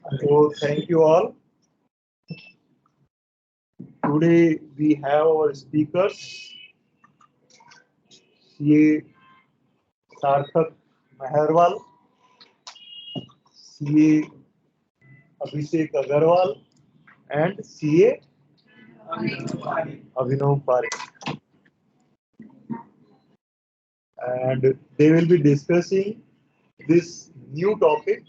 So thank you all. Today we have our speakers, CA Sarthak Meherwal, CA Abhishek Agarwal, and CA Abhinav Parekh. And they will be discussing this new topic,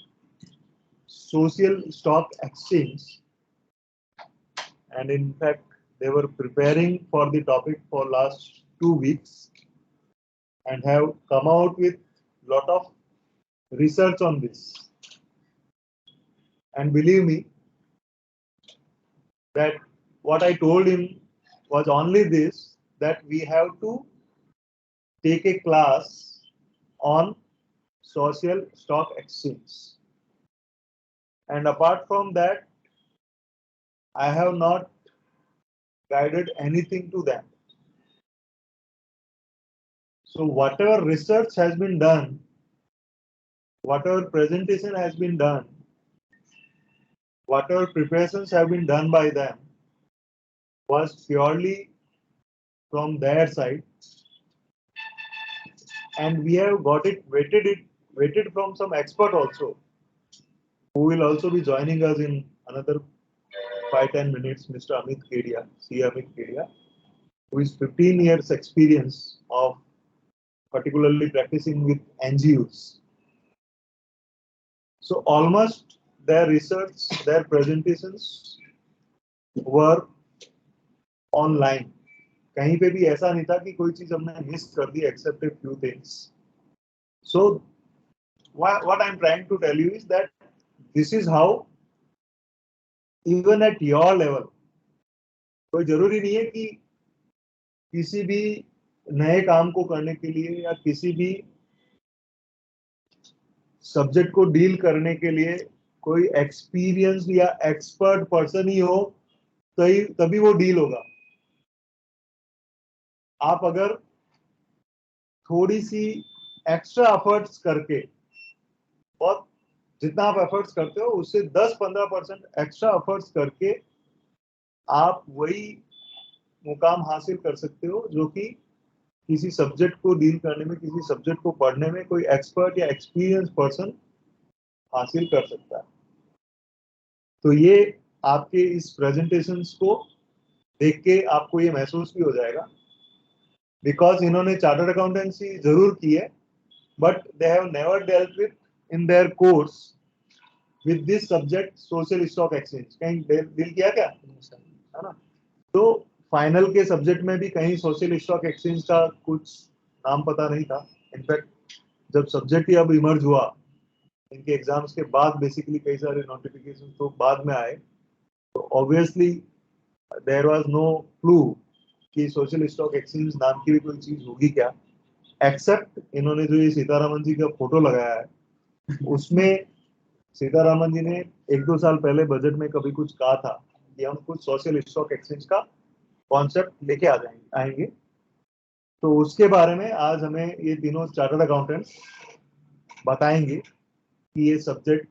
social stock exchange. And in fact, they were preparing for the topic for last 2 weeks and have come out with lot of research on this. And believe me that what I told him was only this, that we have to take a class on social stock exchange. And apart from that, I have not guided anything to them. So whatever research has been done, whatever presentation has been done, whatever preparations have been done by them was purely from their side, and we have got it weighted from some expert also, who will also be joining us in another 5-10 minutes, Mr. Amit Kedia, C. Amit Kedia, who is 15 years experience of particularly practicing with NGOs. So almost their research, their presentations were online. कहीं पे भी ऐसा नहीं था कि कोई चीज हमने मिस कर दी except a few things. So what I'm trying to tell you is that this is how even at your level, कोई जरूरी नहीं है कि किसी भी नए काम को करने के लिए या किसी भी सब्जेक्ट को डील करने के लिए कोई एक्सपीरियंस या एक्सपर्ट पर्सन ही हो तभी वो डील होगा. आप अगर थोड़ी सी एक्स्ट्रा एफर्ट्स करके, बहुत जितना आप एफर्ट्स करते हो उससे 10-15% एक्स्ट्रा एफर्ट्स करके आप वही मुकाम हासिल कर सकते हो जो कि किसी सब्जेक्ट को डील करने में, किसी सब्जेक्ट को पढ़ने में कोई एक्सपर्ट या एक्सपीरियंस पर्सन हासिल कर सकता है. तो ये आपके इस प्रेजेंटेशंस को देख के आपको ये महसूस भी हो जाएगा, बिकॉज इन्होंने चार्टर्ड अकाउंटेंसी जरूर की है, but they have never dealt with in their course with this subject social stock exchange. कहीं डील किया क्या, है ना? तो फाइनल के सब्जेक्ट में भी कहीं सोशल स्टॉक एक्सचेंज का कुछ नाम पता नहीं था. इनफैक्ट जब सब्जेक्ट ही अब इमर्ज हुआ, इनके एग्जाम्स के बाद बेसिकली कई सारे नोटिफिकेशन तो बाद में आए, तो obviously there was no clue कि सोशल स्टॉक एक्सचेंज नाम की भी कोई चीज होगी क्या, एक्सेप्ट इन्होंने जो ये सीतारामन जी का फोटो लगाया है, उसमें सीतारामन जी ने 1-2 साल पहले बजट में कभी कुछ कहा था कि हम कुछ सोशल स्टॉक एक्सचेंज का कॉन्सेप्ट लेके आएंगे. तो उसके बारे में आज हमें ये तीनों चार्टर्ड अकाउंटेंट्स बताएंगे कि ये सब्जेक्ट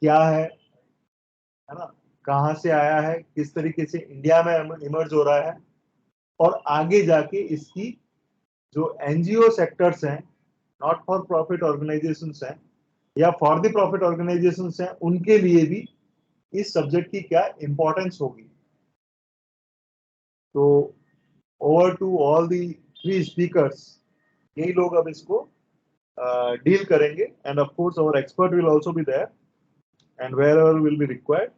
क्या है ना, कहाँ से आया है, किस तरीके से इंडिया में इमर्ज हो रहा है, और आगे जाके इसकी जो एनजीओ सेक्टर्स हैं, नॉट फॉर प्रॉफिट ऑर्गेनाइजेशंस हैं या फॉर द प्रॉफिट ऑर्गेनाइजेशंस हैं, उनके लिए भी इस सब्जेक्ट की क्या इंपॉर्टेंस होगी. तो over to all the 3 speakers, यही लोग अब इसको डील करेंगे, and of course our expert will also be there, and wherever will be required,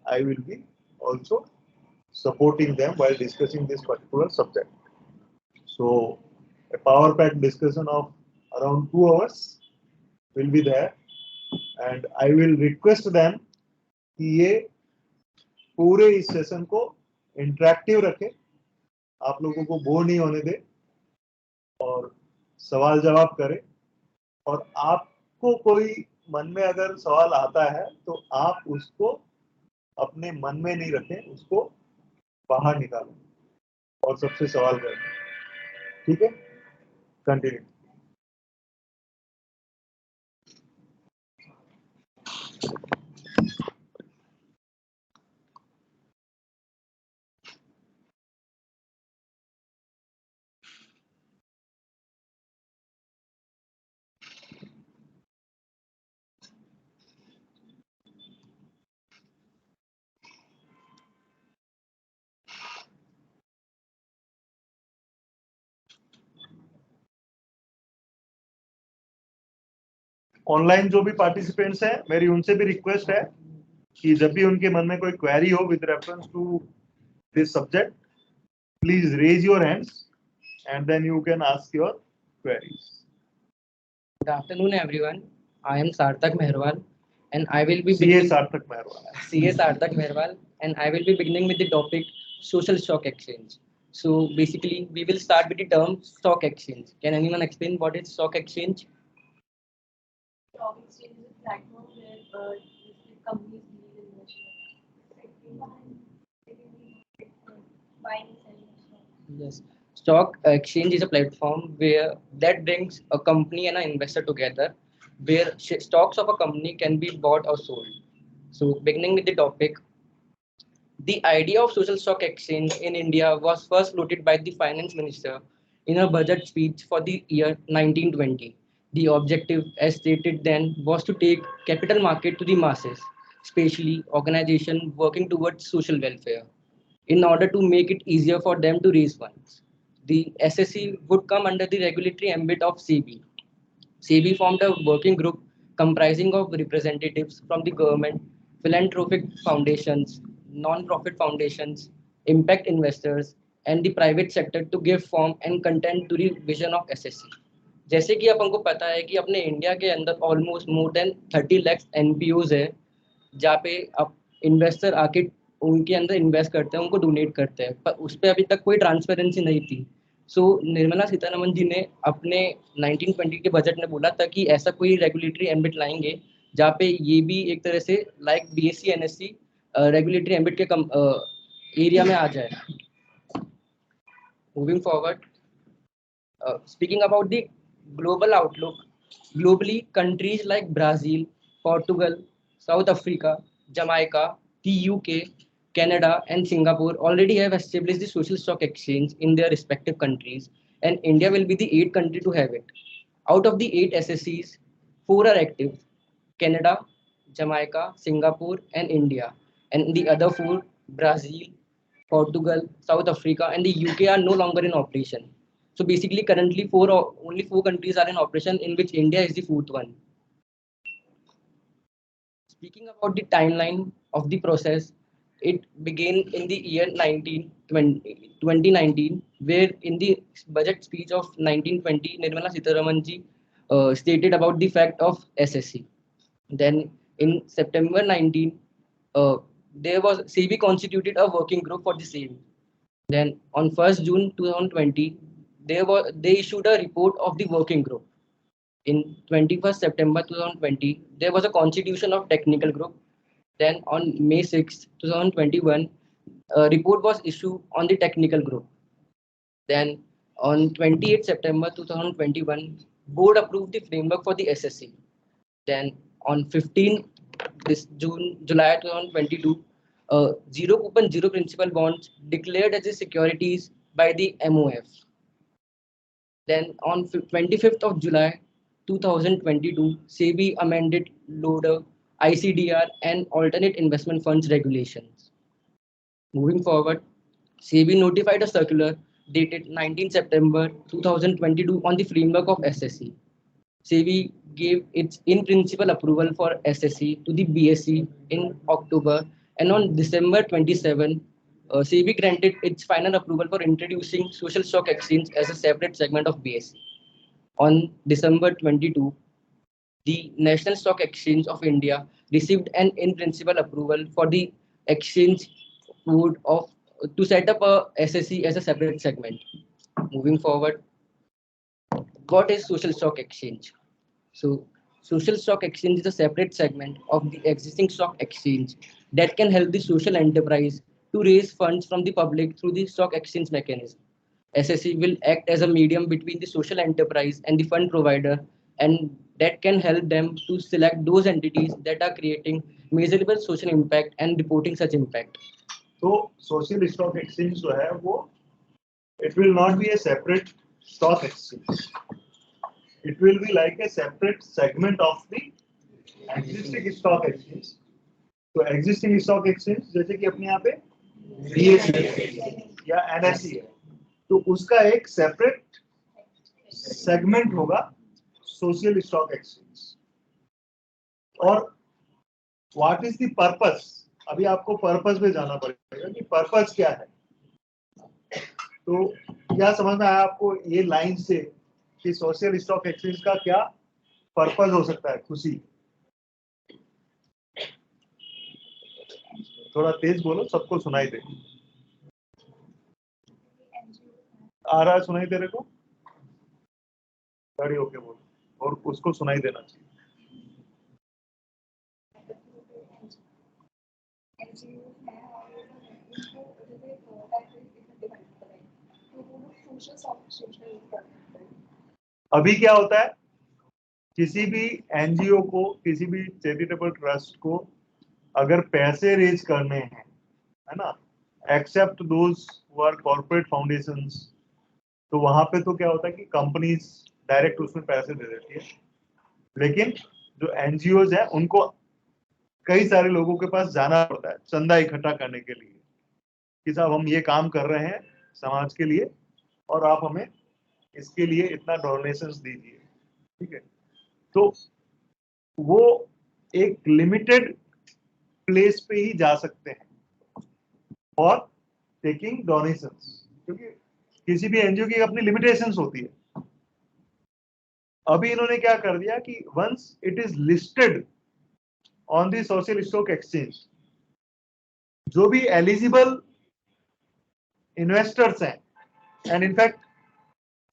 I will be also supporting them while discussing this particular subject. So a power packed discussion of around 2 hours will be there, and I will request them कि ये पूरे इस session को interactive रखें, आप लोगों को bore नहीं होने दे, और सवाल जवाब करें. और आपको कोई मन में अगर सवाल आता है तो आप उसको अपने मन में नहीं रखें, उसको बाहर निकालें और सबसे सवाल करें. ठीक है, कंटिन्यू. ऑनलाइन जो भी पार्टिसिपेंट्स हैं, मेरी उनसे भी रिक्वेस्ट है कि जब भी उनके मन में कोई क्वेरी हो with reference to this subject, please raise your hands and then you can ask your queries. Good afternoon, everyone. I am Sarthak Mehrwal, and I will be CA Sarthak Mehrwal. CA Sarthak Mehrwal, and I will be beginning with the topic social stock exchange. So basically, we will start with the term stock exchange. Can anyone explain what is stock exchange? Stock exchange is a platform where listed companies deal in shares. Buying and selling stocks. Yes. Stock exchange is a platform where that brings a company and an investor together, where stocks of a company can be bought or sold. So beginning with the topic, the idea of social stock exchange in India was first floated by the finance minister in a budget speech for the year 1920. The objective, as stated then, was to take capital market to the masses, especially organizations working towards social welfare, in order to make it easier for them to raise funds. The SSC would come under the regulatory ambit of SEBI. SEBI formed a working group comprising of representatives from the government, philanthropic foundations, non-profit foundations, impact investors, and the private sector to give form and content to the vision of SSC. जैसे कि अपन को पता है कि अपने India के अंदर almost more than 30 lakh एनपीओज है, जहाँ पे अब इन्वेस्टर आके उनके अंदर इन्वेस्ट करते हैं, उनको डोनेट करते हैं, पर उस पर अभी तक कोई ट्रांसपेरेंसी नहीं थी. सो निर्मला सीतारमन जी ने अपने 1920 के बजट में बोला था कि ऐसा कोई रेगुलेटरी एम्बिट लाएंगे जहाँ पे ये भी एक तरह से like BSc NSC regulatory ambit के एरिया में आ जाए. Moving forward, speaking about the global outlook, globally countries like Brazil, Portugal, South Africa, Jamaica, the UK, Canada, and Singapore already have established the social stock exchange in their respective countries, and India will be the 8th country to have it. Out of the 8 SSCs, 4 are active: Canada, Jamaica, Singapore, and India, and the other 4, Brazil, Portugal, South Africa, and the UK, are no longer in operation. So basically, currently only 4 countries are in operation, in which India is the 4th one. Speaking about the timeline of the process, it began in the year 2019, where in the budget speech of 1920, Nirmala Sitharaman ji stated about the fact of SSC. Then in September 19, there was SEBI constituted a working group for the same. Then on 1st June 2020, they issued a report of the working group. In 21st September 2020, there was a constitution of technical group. Then on May 6, 2021, a report was issued on the technical group. Then on 28 September 2021, board approved the framework for the SSC. Then on 15 July 2022, zero coupon, zero principal bonds declared as the securities by the MOF. Then on 25th of July 2022, SEBI amended LODER, ICDR, and alternate investment funds regulations. Moving forward, SEBI notified a circular dated 19 September 2022 on the framework of SSC. SEBI gave its in-principle approval for SSC to the BSE in October, and on December 27, SEBI granted its final approval for introducing social stock exchange as a separate segment of BSE. On December 22, the National Stock Exchange of India received an in-principle approval for the exchange board to set up a SSC as a separate segment. Moving forward, what is social stock exchange? So, social stock exchange is a separate segment of the existing stock exchange that can help the social enterprise to raise funds from the public through the stock exchange mechanism. SSC will act as a medium between the social enterprise and the fund provider, and that can help them to select those entities that are creating measurable social impact and reporting such impact. So, social stock exchange जो है वो, it will not be a separate stock exchange. It will be like a separate segment of the existing stock exchange. तो existing stock exchange जैसे कि अपने यहाँ पे BSE या NSE है, तो उसका एक सेपरेट सेगमेंट होगा सोशल स्टॉक एक्सचेंज. और व्हाट इज द पर्पस, अभी आपको पर्पस पे जाना पड़ेगा कि पर्पस क्या है। तो क्या समझ में आया आपको ये लाइन से कि सोशल स्टॉक एक्सचेंज का क्या पर्पस हो सकता है? खुशी, थोड़ा तेज बोलो, सबको सुनाई दे। आ रहा है सुनाई दे रहे को? खड़ी होके बोलो और उसको सुनाई देना चाहिए। अभी क्या होता है, किसी भी एनजीओ को, किसी भी चैरिटेबल ट्रस्ट को अगर पैसे रेज करने हैं, है ना, except those who are corporate foundations, तो वहां पे तो क्या होता है कि कंपनीज डायरेक्ट उसमें पैसे दे देती है, लेकिन जो एनजीओज हैं उनको कई सारे लोगों के पास जाना पड़ता है चंदा इकट्ठा करने के लिए कि साहब हम ये काम कर रहे हैं समाज के लिए और आप हमें इसके लिए इतना डोनेशंस दीजिए, ठीक है। तो वो एक लिमिटेड प्लेस पे ही जा सकते हैं और टेकिंग डोनेशंस, क्योंकि किसी भी एनजीओ की अपनी लिमिटेशंस होती है। अभी इन्होंने क्या कर दिया कि once it is listed on the social stock exchange, जो भी एलिजिबल इन्वेस्टर्स हैं, and in fact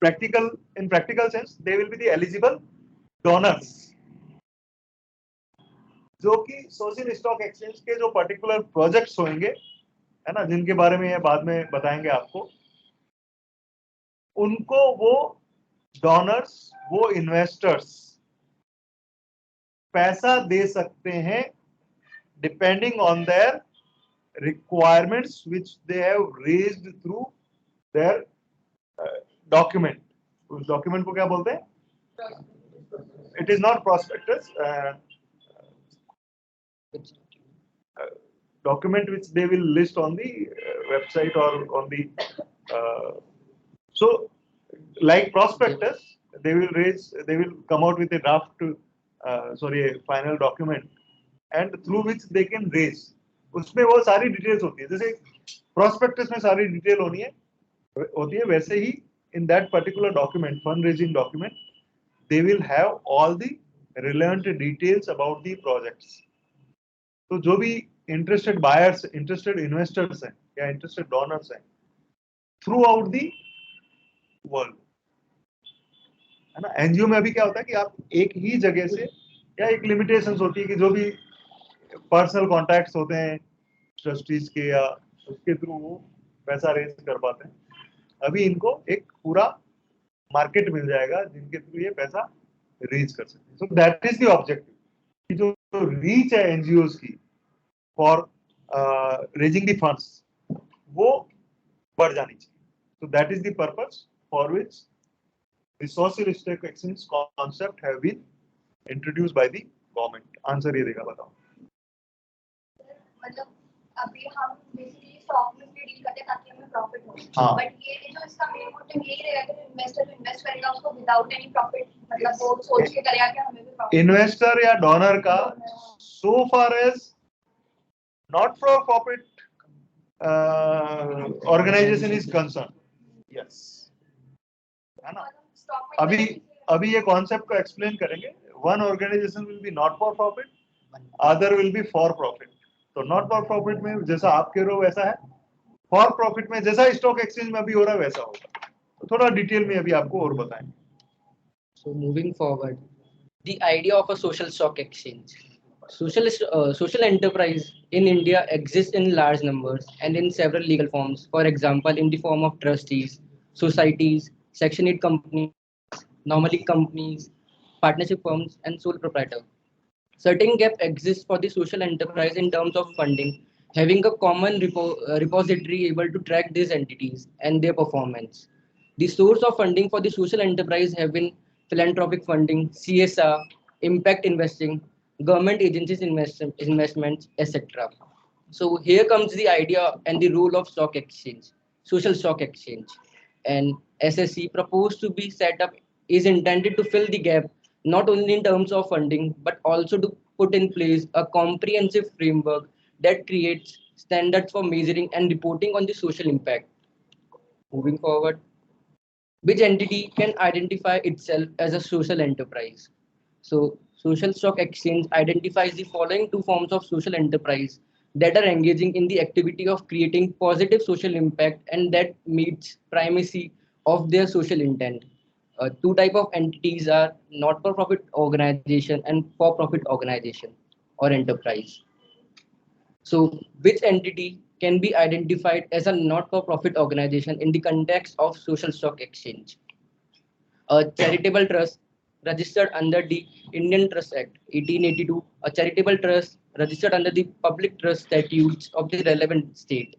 in practical sense they will be the eligible donors, जो कि सोशल स्टॉक एक्सचेंज के जो पर्टिकुलर प्रोजेक्ट्स होंगे, है ना, जिनके बारे में ये बाद में बताएंगे आपको, उनको वो डोनर्स, वो इन्वेस्टर्स पैसा दे सकते हैं depending on their requirements which they have raised through their document. उस डॉक्यूमेंट को क्या बोलते हैं? It is not prospectus, document which they will list on the website or on the so like prospectus, they will come out with a draft a final document and through which they can raise, उसमें वो सारी details होती है, जैसे prospectus में सारी detail होती है वैसे ही in that particular document, fundraising document, they will have all the relevant details about the projects. तो जो भी इंटरेस्टेड बायर्स, इंटरेस्टेड इन्वेस्टर्स हैं या इंटरेस्टेड डोनर्स हैं थ्रू आउट दी वर्ल्ड, है ना। एनजीओ में अभी क्या होता है कि आप एक ही जगह से, या एक लिमिटेशंस होती है कि जो भी पर्सनल कॉन्टैक्ट्स होते हैं ट्रस्टीज के, या उसके थ्रू वो पैसा रेज कर पाते हैं। अभी इनको एक पूरा मार्केट मिल जाएगा जिनके थ्रू ये पैसा रेज कर सकते हैं। सो दैट इज द ऑब्जेक्टिव कि जो रीच है एनजीओज की फॉर रेजिंग द फंड्स वो बढ़ जानी चाहिए। So that is the purpose for which the social stock exchange concept have been introduced by the government. Answer ये देगा, बताओ। मतलब अभी हम बेसिकली स्टॉक में डील करते हैं ताकि हमें प्रॉफिट हो, हाँ। बट ये जो इसका मेन मोटिव यही रहेगा कि इन्वेस्टर जो इन्वेस्ट करेगा उसको विदाउट एनी प्रॉफिट, मतलब वो सोच के करेगा कि हमें भी प्रॉफिट। इन्वेस्टर या डोनर का so far as not for profit organization is concerned, yes, है ना। अभी ये कॉन्सेप्ट को एक्सप्लेन करेंगे। One organization will be not for profit, other will be for profit. तो नॉट फॉर प्रॉफिट में जैसा आप कह रहे हो वैसा है, फॉर प्रॉफिट में जैसा स्टॉक एक्सचेंज में अभी हो रहा है वैसा होगा। तो थोड़ा डिटेल में अभी आपको और बताएंगे। So moving forward, the idea of a social stock exchange. Social enterprise in India exists in large numbers and in several legal forms. For example, in the form of trustees, societies, Section 8 companies, normally companies, partnership firms, and sole proprietor. Certain gap exists for the social enterprise in terms of funding, having a common repository able to track these entities and their performance. The source of funding for the social enterprise have been philanthropic funding, CSR, impact investing, government agencies investments, etc. So here comes the idea and the role of stock exchange, social stock exchange. And SSC proposed to be set up is intended to fill the gap not only in terms of funding but also to put in place a comprehensive framework that creates standards for measuring and reporting on the social impact. Moving forward, which entity can identify itself as a social enterprise? So, social stock exchange identifies the following two forms of social enterprise that are engaging in the activity of creating positive social impact and that meets primacy of their social intent. Two type of entities are not-for-profit organization and for-profit organization or enterprise. So, which entity can be identified as a not-for-profit organization in the context of social stock exchange? A charitable trust registered under the Indian Trust Act 1882, a charitable trust registered under the public trust statutes of the relevant state,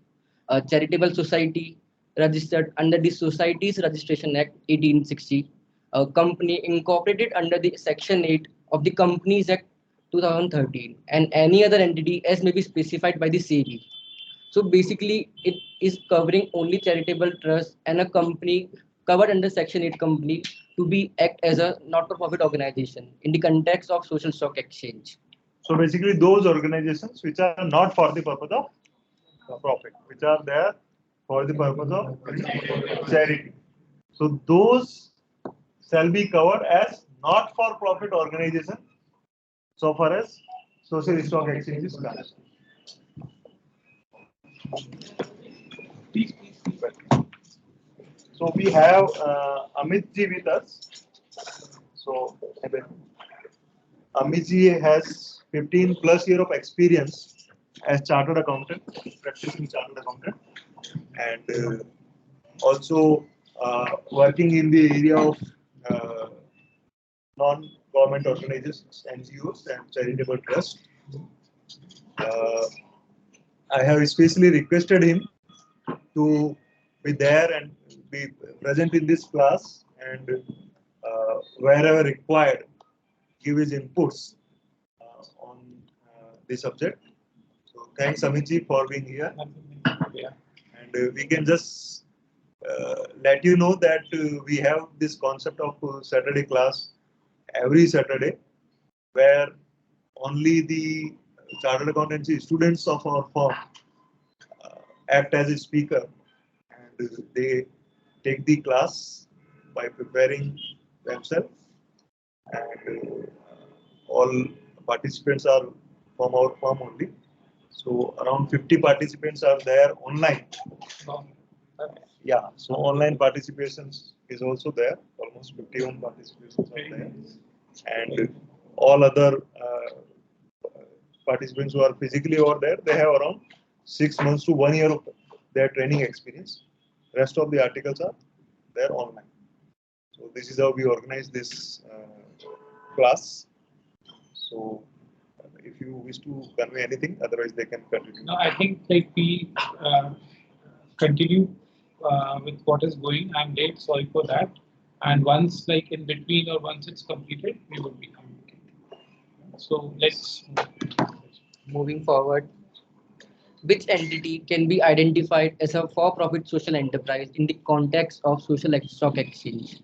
a charitable society registered under the Societies Registration Act 1860, a company incorporated under the Section 8 of the Companies Act 2013, and any other entity as may be specified by the SEBI. So basically, it is covering only charitable trust and a company covered under Section 8 company to be act as a not-for-profit organization in the context of social stock exchange. So basically, those organizations which are not for the purpose of profit, which are there for the purpose of charity. So those shall be covered as not-for-profit organization so far as social stock exchange is concerned. So we have Amit ji with us. So Amit ji has 15 plus year of experience as chartered accountant, practicing chartered accountant, and also working in the area of non-government organizations, NGOs, and charitable trusts. I have especially requested him to be there and be present in this class and wherever required, give his inputs on the subject. So thanks, Amitji, for being here. And we can just let you know that we have this concept of Saturday class every Saturday, where only the chartered accountancy students of our firm act as a speaker, and they take the class by preparing themselves, and all participants are from our firm only. So around 50 participants are there online. Yeah, so online participations is also there. Almost 51 participations are there, and all other participants who are physically over there, they have around 6 months to 1 year of their training experience. Rest of the articles are there online. So this is how we organize this class. So if you wish to convey anything, otherwise they can continue. No, I think like we continue with what is going. I'm late, sorry for that. And once like in between or once it's completed, we will be communicating. So let's Moving forward, which entity can be identified as a for-profit social enterprise in the context of social stock exchange?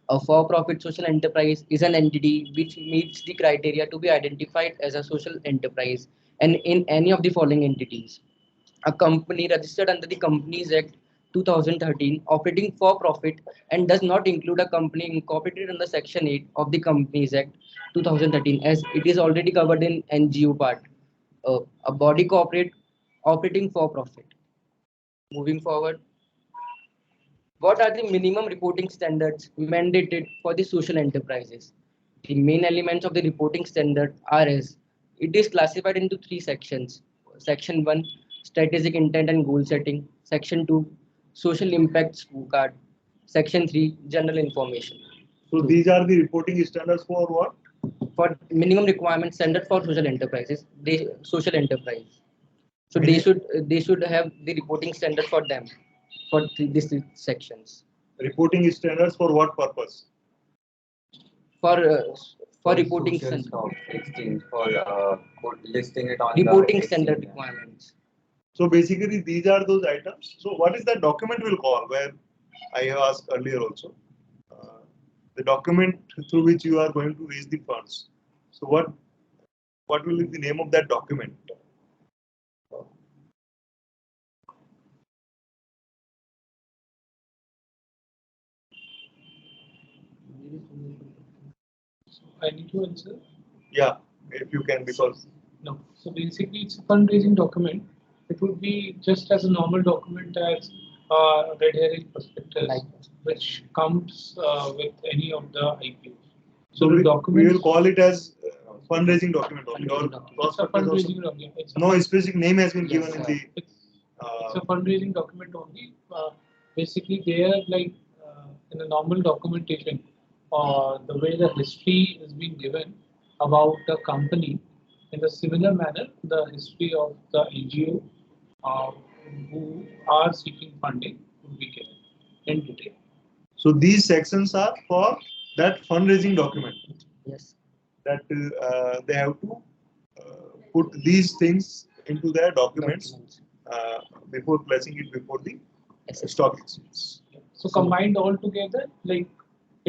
A for-profit social enterprise is an entity which meets the criteria to be identified as a social enterprise and in any of the following entities. A company registered under the Companies Act 2013 operating for profit and does not include a company incorporated under Section 8 of the Companies Act 2013 as it is already covered in NGO part. A body corporate operating for profit. Moving forward, what are the minimum reporting standards mandated for the social enterprises? The main elements of the reporting standard are as it is classified into three sections. Section 1, strategic intent and goal setting. Section 2, social impact scorecard. Section 3, general information. So these are the reporting standards for what? For minimum requirement standard for social enterprises, they social enterprise. So they should have the reporting standard for them for these three sections. Reporting standards for what purpose? For For reporting social standard, stock exchange for listing it on reporting the standard exchange. requirements. So basically, these are those items. So what is that document will call? Where I have asked earlier also, the document through which you are going to raise the funds. So what will be the name of that document? So I need to answer. Yeah, if you can, because No. So basically, it's a fundraising document. It would be just as a normal document as red herring prospectus, Like- which comes with any of the IPOs. so the we documents. will call it as fundraising document only, or Fundraising document. It's a prospectus or fundraising some- document. It's a no specific name has been Yes, given in sir. the. It's a fundraising document only. Basically, they are like in a normal documentation, the way the history is being given about the company. In a similar manner, the history of the NGO who are seeking funding will be given in detail. So these sections are for that fundraising document, Yes. that they have to put these things into their documents before placing it before the stock exchange. So combined all together, like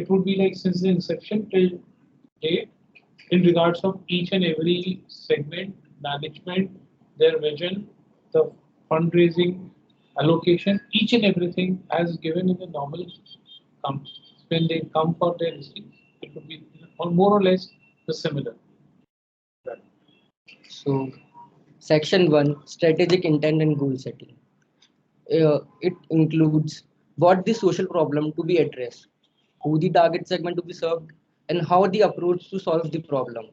it would be like since the inception till date, in regards of each and every segment, management, their vision, the fundraising, allocation, each and everything as given in the normal comes when they come for their listing, it would be more or less the similar. So, section 1, strategic intent and goal setting. It includes what the social problem to be addressed, who the target segment to be served, and how the approach to solve the problem.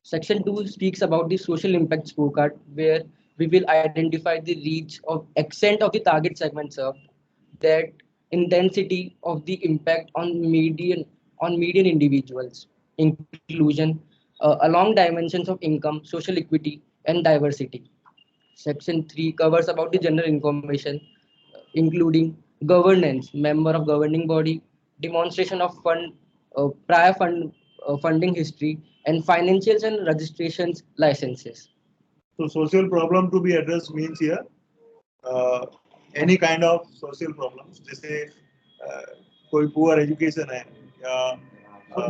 Section 2 speaks about the social impact scorecard, where we will identify the reach of extent of the target segment served, that intensity of the impact on median individuals, inclusion, along dimensions of income, social equity, and diversity. Section 3 covers about the general information, including governance, member of governing body, demonstration of prior funding history, and financials and registrations licenses. So social problem to be addressed means here any kind of social problems, जैसे कोई poor education है या So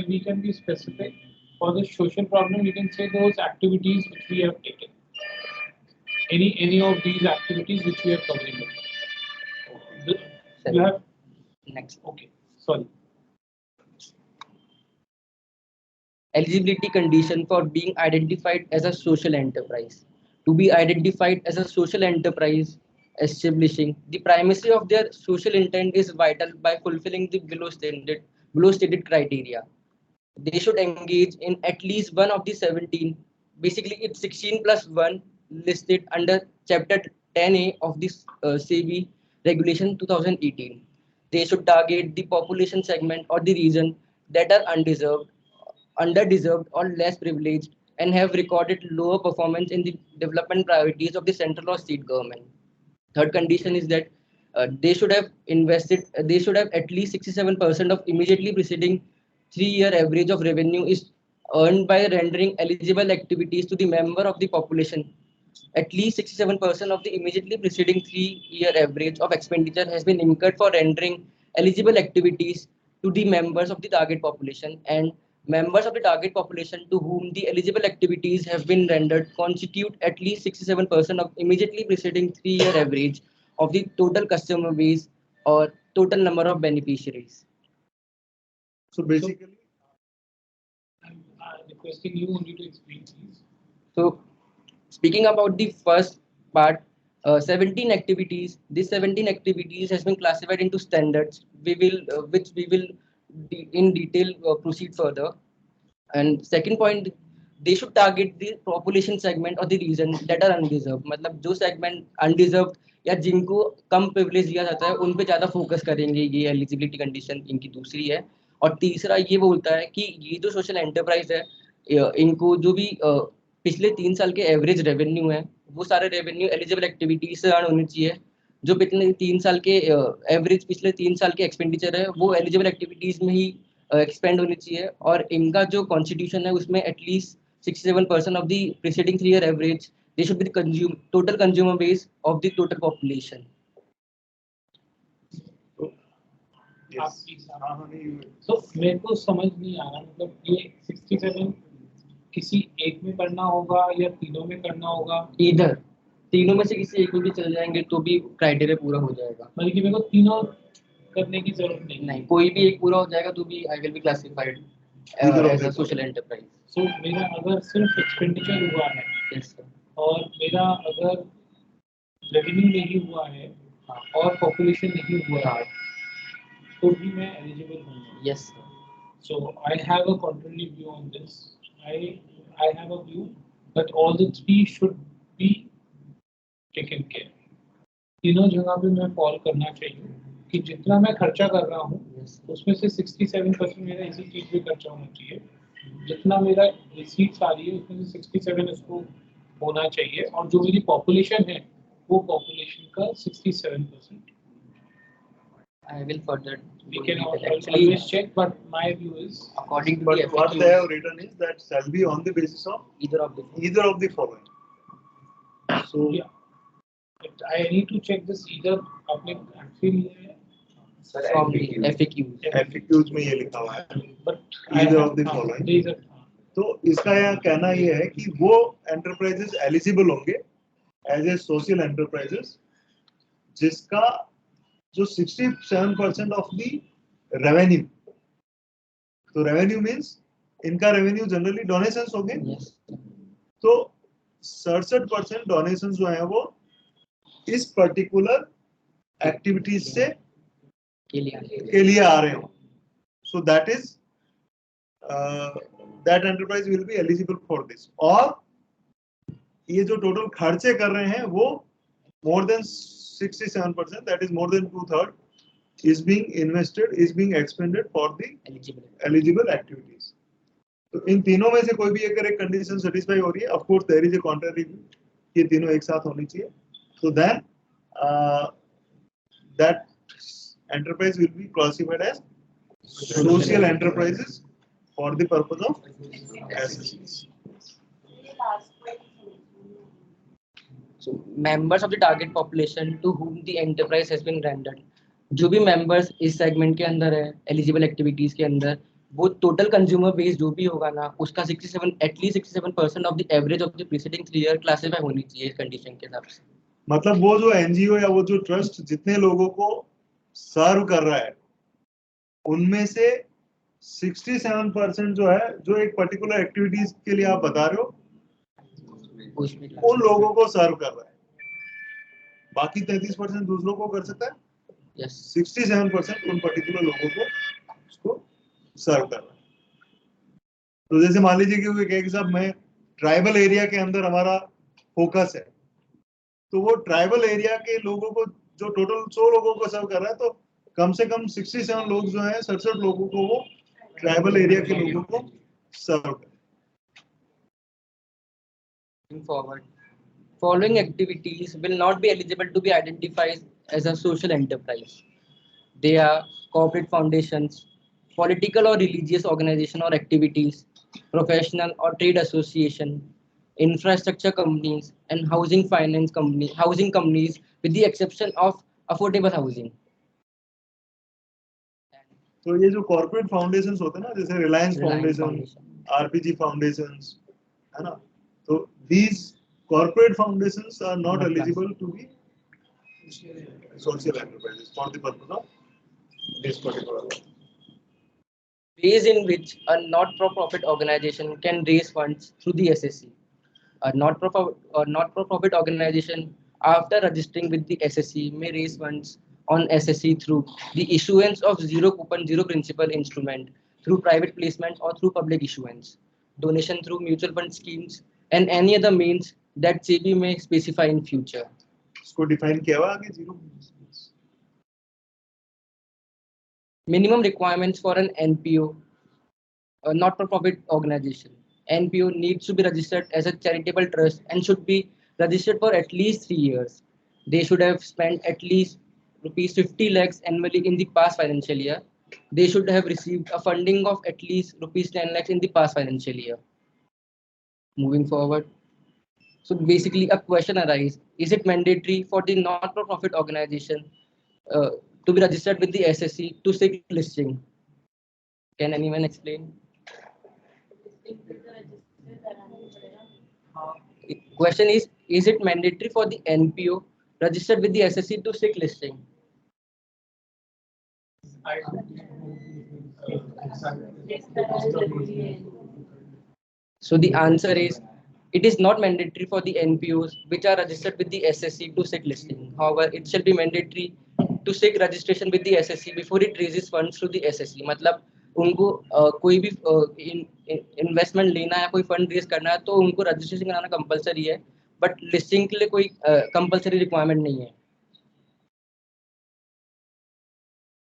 we can be specific. For the social problem, we can say those activities which we have taken. Any of these activities which we are covering. You have Next. okay. Sorry. Eligibility condition for being identified as a social enterprise. To be identified as a social enterprise, establishing the primacy of their social intent is vital by fulfilling the below stated criteria. They should engage in at least one of the 17, basically it's 16 plus 1 listed under chapter 10A of this SEBI regulation 2018. They should target the population segment or the region that are underdeserved or less privileged, and have recorded lower performance in the development priorities of the central or state government. Third condition is that they should have at least 67% of immediately preceding 3-year average of revenue is earned by rendering eligible activities to the member of the population. At least 67% of the immediately preceding 3-year average of expenditure has been incurred for rendering eligible activities to the members of the target population, and members of the target population to whom the eligible activities have been rendered constitute at least 67% of immediately preceding 3-year average of the total customer base or total number of beneficiaries. so basically I'm requesting you only to explain, please. So, speaking about the first part, 17 activities. These 17 activities has been classified into standards. Which we will in detail proceed further. And second point, they should target the population segment or the region that are undeserved. मतलब जो segment undeserved या जिनको कम privilege दिया जाता है उन पे ज़्यादा focus करेंगे. ये eligibility condition इनकी दूसरी है. और तीसरा ये बोलता है कि ये जो social enterprise है इनको जो भी पिछले 3 साल के एवरेज रेवेन्यू है वो सारे रेवेन्यू एलिजिबल एक्टिविटीज से अर्न होने चाहिए. जो पिछले 3 साल के एवरेज पिछले 3 साल के एक्सपेंडिचर है वो एलिजिबल एक्टिविटीज में ही एक्सपेंड होनी चाहिए. और इनका जो कॉन्स्टिट्यूशन है उसमें at least 67% of the preceding 3-year average they should be the total consumer base of the total population. yes. So मेरे को समझ नहीं आ रहा मतलब ये 67 किसी एक में करना होगा या तीनों में करना होगा? इधर तीनों में से किसी एक में भी चल जाएंगे तो भी क्राइटेरिया पूरा हो जाएगा। मतलब कि मेरे को तीनों करने की जरूरत नहीं। नहीं, कोई भी एक पूरा हो जाएगा तो भी I will be classified as a social enterprise. So मेरा अगर सिर्फ एक्सपेंडिचर हुआ है यस सर। और मेरा अगर रेवेन्यू नहीं हुआ है और पॉपुलेशन नहीं हुआ है तो भी मैं एलिजिबल हूँ। Yes sir. So I have a contrary view on this. I have a view that all the three should be taken care. तीनों जगह पे मैं फॉल करना चाहिए कि जितना मैं खर्चा कर रहा हूँ उसमें से 67% मेरा इसी चीज पे खर्चा होना चाहिए, जितना मेरा रिसीट्स आ रही है उसमें से 67 इसको होना चाहिए, और जो मेरी पॉपुलेशन है वो पॉपुलेशन का 67%. I will further. We can actually always check, but my view is according to But the what FAQs, they have written is that shall be on the basis of either of the following. So yeah. But I need to check this either आपने actually from the FAQs. FAQs में ये लिखा हुआ है but either of the following. तो इसका यहाँ कहना ये है कि वो एंटरप्राइजेस एलिजिबल होंगे एज ए सोशल एंटरप्राइजेस जिसका जो 67% ऑफ द रेवेन्यू, तो रेवेन्यू मींस इनका रेवेन्यू जनरली डोनेशंस होंगे, Yes. तो 67% डोनेशन जो है वो इस पर्टिकुलर एक्टिविटीज से के लिए के लिए आ रहे हो, सो that is that enterprise will be eligible for this. और ये जो टोटल खर्चे कर रहे हैं वो more than 67%, that is more than 2/3, is being expended for the eligible activities. तो इन तीनों में से कोई भी अगर एक कंडीशन सेटिस्फाई हो रही है, of course there is a contract review, ये तीनों एक साथ होनी चाहिए, so then that enterprise will be classified as social enterprises for the purpose of SSCs. So members of the target population to whom the enterprise has been rendered, जो भी members इस segment के अंदर है eligible activities के अंदर, वो total consumer base जो भी होगा ना उसका 67 at least 67% of the average of the preceding 3 year classify होनी चाहिए इस condition के हिसाब से। मतलब वो जो एनजीओ या वो जो ट्रस्ट जितने लोगों को सर्व कर रहा है उनमें से 67% जो है जो एक पर्टिकुलर एक्टिविटीज के लिए आप बता रहे हो उन लोगों को सर्व कर रहा है, बाकी 33% दूसरों को कर सकता है, Yes. 67% उन पर्टिकुलर लोगों को उसको सर्व कर रहा है। तो जैसे मान लीजिए कि साहब मैं ट्राइबल एरिया के अंदर हमारा फोकस है, तो वो ट्राइबल एरिया के लोगों को जो टोटल 100 लोगों को सर्व कर रहा है, तो कम से कम 67 लोग जो हैं 67 लोगों को वो ट्राइबल एरिया के लोगों को सर्व कर। Forward, following activities will not be eligible to be identified as a social enterprise. They are corporate foundations, political or religious organization or activities, professional or trade association, infrastructure companies, and housing companies with the exception of affordable housing. तो ये जो corporate foundations होते हैं ना, जैसे Reliance foundation, RPG foundations, है ना, तो these corporate foundations are not eligible to be social enterprises for the purpose of this particular law. Ways in which a not-for-profit organization can raise funds through the SSC. A not-for-profit organization, after registering with the SSC, may raise funds on SSC through the issuance of zero coupon, zero principal instrument, through private placement or through public issuance, donation through mutual fund schemes, and any other means that SEBI may specify in future. इसको define किया हुआ आगे zero. Minimum requirements for an NPO, a not-for-profit organization. NPO needs to be registered as a charitable trust and should be registered for at least 3 years. They should have spent at least rupees 50 lakhs annually in the past financial year. They should have received a funding of at least rupees 10 lakhs in the past financial year. Moving forward. So basically a question arises, is it mandatory for the not-for-profit organization to be registered with the SSC to seek listing? Can anyone explain? Distinct with the register that Question is it mandatory for the NPO registered with the SSC to seek listing? I So the answer is it is not mandatory for the NPOs which are registered with the SSC to seek listing. However, it shall be mandatory to seek registration with the SSC before it raises funds to the SSC. मतलब उनको कोई भी investment लेना है, कोई fund raise करना है, तो उनको रजिस्ट्रेशन कराना कंपलसरी है, बट लिस्टिंग के लिए कोई कंपलसरी रिक्वायरमेंट नहीं है.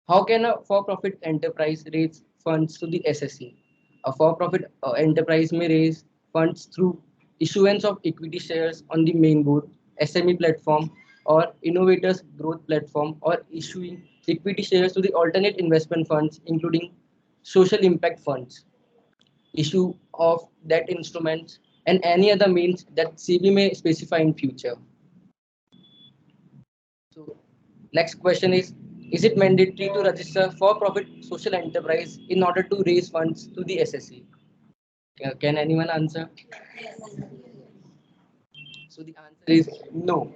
How can a for-profit enterprise raise funds to the SSC? A for-profit enterprise may raise funds through issuance of equity shares on the main board, SME platform, or innovators growth platform, or issuing equity shares to the alternate investment funds, including social impact funds, issue of debt instruments, and any other means that CB may specify in future. So, next question is it mandatory to register for-profit social enterprise in order to raise funds to the SSC? Can anyone answer? So the answer is no.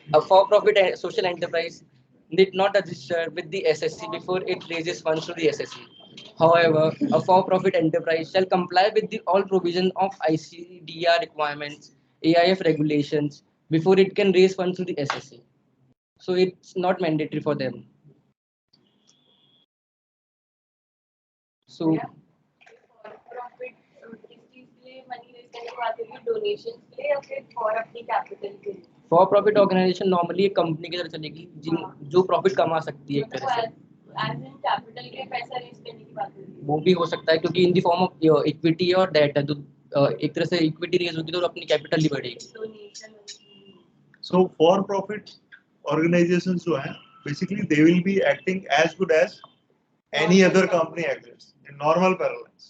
A for-profit social enterprise need not register with the SSC before it raises funds to the SSC. However, a for-profit enterprise shall comply with all provisions of ICDR requirements, AIF regulations before it can raise funds to the SSC. So it's not mandatory for them. So profit किस चीज के लिए money raise करने की बात होगी, donation के लिए या फिर फॉर अपनी कैपिटल के लिए? फॉर प्रॉफिट ऑर्गेनाइजेशन नॉर्मली एक कंपनी की तरह चलेगी जो प्रॉफिट कमा सकती है एक तरह से. एज इन कैपिटल के पैसा रेज करने की बात होगी. वो भी हो सकता है क्योंकि इन दी फॉर्म ऑफ इक्विटी और डेट है, तो एक तरह से इक्विटी रेज होगी तो अपनी कैपिटल ही बढ़ेगी. Donation. So for profit organizations जो हैं basically they will be acting as good as any other company exists in normal parlance.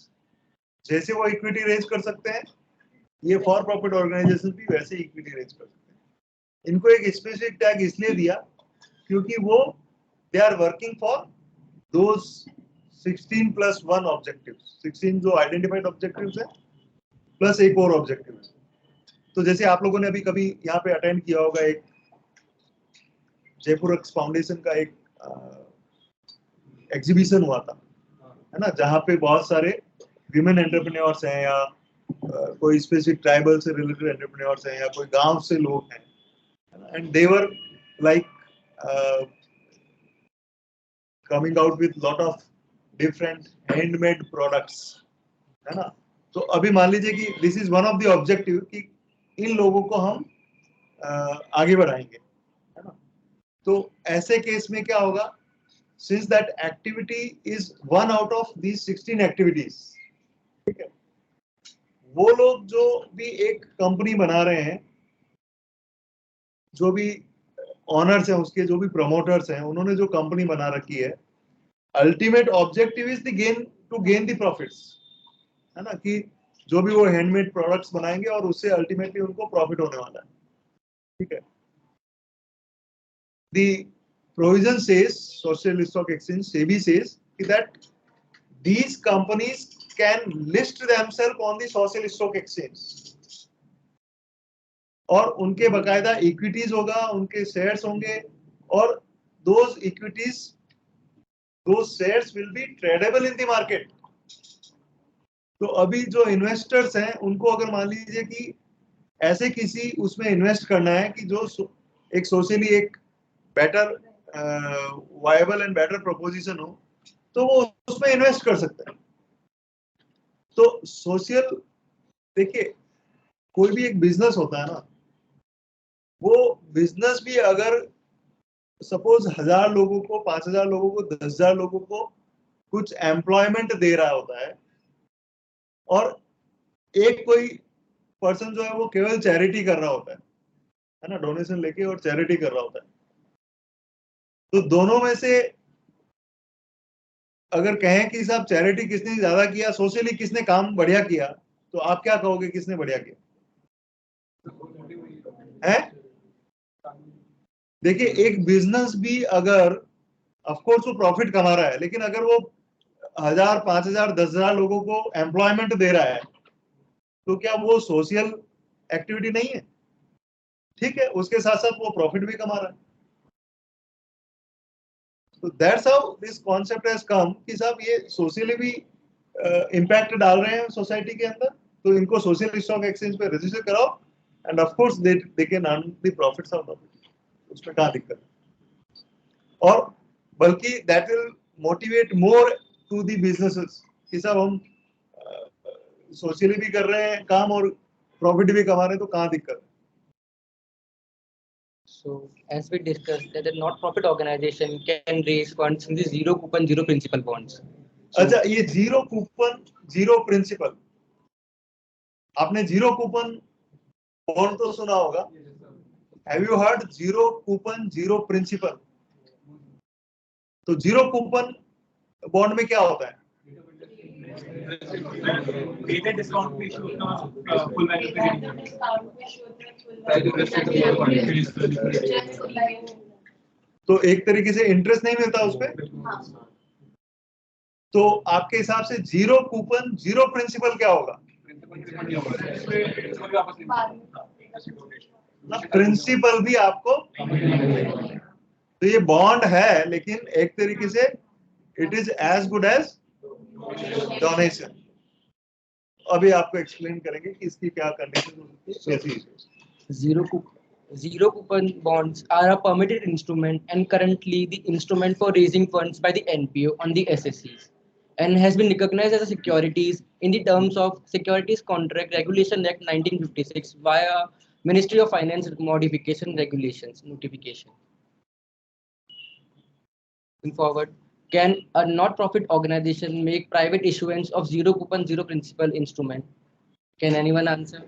जैसे वो इक्विटी रेज कर सकते हैं, ये फॉर प्रॉफिट ऑर्गेनाइजेशन भी वैसे इक्विटी रेज कर सकते हैं. इनको एक स्पेसिफिक टैग इसलिए दिया क्योंकि वो they are working for those 16+1 objectives. 16 जो आइडेंटिफाइड ऑब्जेक्टिव्स है प्लस एक और ऑब्जेक्टिव है. तो जैसे आप लोगों ने अभी कभी यहाँ पे अटेंड किया होगा, एक जयपुर एक्स फाउंडेशन का एक एग्जीबिशन हुआ था, है ना, जहाँ पे बहुत सारे विमेन एंटरप्रेन्योर्स हैं या कोई स्पेसिफिक ट्राइबल से रिलेटेड एंटरप्रेन्योर्स हैं या कोई गांव से लोग हैं, and they were like coming out with lot of different handmade products, है ना. तो अभी मान लीजिए कि this is one of the objective कि इन लोगों को हम आगे बढ़ाएंगे, है ना. तो ऐसे केस में क्या होगा, since that activity is one out of these 16 activities, ठीक है, वो लोग जो भी एक कंपनी बना रहे हैं, जो भी ऑनर्स हैं उसके, जो भी प्रमोटर्स हैं, उन्होंने जो कंपनी बना रखी है, ultimate objective is the gain to gain the profits, है ना, कि जो भी वो हैंडमेड प्रोडक्ट्स बनाएंगे और उससे अल्टीमेटली उनको प्रॉफिट होने वाला है, ठीक है. The provision says, Social Stock Exchange SEBI says that these companies can list themselves on the Social Stock Exchange, और उनके बकायदा इक्विटीज होगा, उनके शेयर्स होंगे, और those equities, those shares will be tradable in the market. तो अभी जो इन्वेस्टर्स हैं उनको अगर मान लीजिए कि ऐसे किसी उसमें इन्वेस्ट करना है कि जो एक सोशली एक better viable and better proposition हो, तो वो उसमें इन्वेस्ट कर सकते हैं. तो सोशल, देखिए, कोई भी एक बिजनेस होता है ना, वो बिजनेस भी अगर सपोज 1000 लोगों को, 5000 लोगों को, 10,000 लोगों को कुछ एम्प्लॉयमेंट दे रहा होता है, और एक कोई पर्सन जो है वो केवल चैरिटी कर रहा होता है ना, डोनेशन लेके और चैरिटी कर रहा होता है. तो दोनों में से अगर कहें कि साहब चैरिटी किसने ज्यादा किया, सोशली किसने काम बढ़िया किया, तो आप क्या कहोगे, किसने बढ़िया किया है? देखिए, एक बिजनेस भी अगर ऑफकोर्स वो प्रॉफिट कमा रहा है, लेकिन अगर वो 1000, 5000, 10,000 लोगों को एम्प्लॉयमेंट दे रहा है, तो क्या वो सोशल एक्टिविटी नहीं है? ठीक है, उसके साथ साथ वो प्रॉफिट भी कमा रहा है। तो that's how this concept has come कि साहब ये सोशली भी इम्पैक्ट डाल रहे हैं सोसाइटी के अंदर, तो इनको सोशल स्टॉक एक्सचेंज पे रजिस्टर कराओ and of course they can earn the profits out of it, उसमें कहाँ दिक्कत है। और बल्कि that will motivate more to the businesses कि साहब हम सोशली भी कर रहे हैं काम और प्रॉफिट भी कमा रहे हैं, तो कहाँ दिक्कत है। So, as we discussed, that the not-profit organization can raise funds in the zero coupon, zero principal bonds. So, अच्छा, ये जीरो कूपन जीरो प्रिंसिपल, आपने जीरो कूपन बॉन्ड तो सुना होगा, have you heard zero coupon zero principal? तो zero coupon bond में क्या होता है? Weighted discount पे issue होता है, full value पे नहीं होता। तो एक तरीके से इंटरेस्ट नहीं मिलता उस पर। तो आपके हिसाब से जीरो कूपन जीरो प्रिंसिपल क्या होगा? प्रिंसिपल भी आपको, तो ये बॉन्ड है लेकिन एक तरीके से it is as good as donation. अभी आपको एक्सप्लेन करेंगे कि इसकी क्या कंडीशन होती है। Zero coupon bonds are a permitted instrument and currently the instrument for raising funds by the NPO on the SSCs and has been recognized as a securities in the terms of Securities Contract Regulation Act 1956 via Ministry of Finance Modification Regulations notification. Moving forward, can a not-profit organization make private issuance of zero coupon, zero principal instrument? Can anyone answer?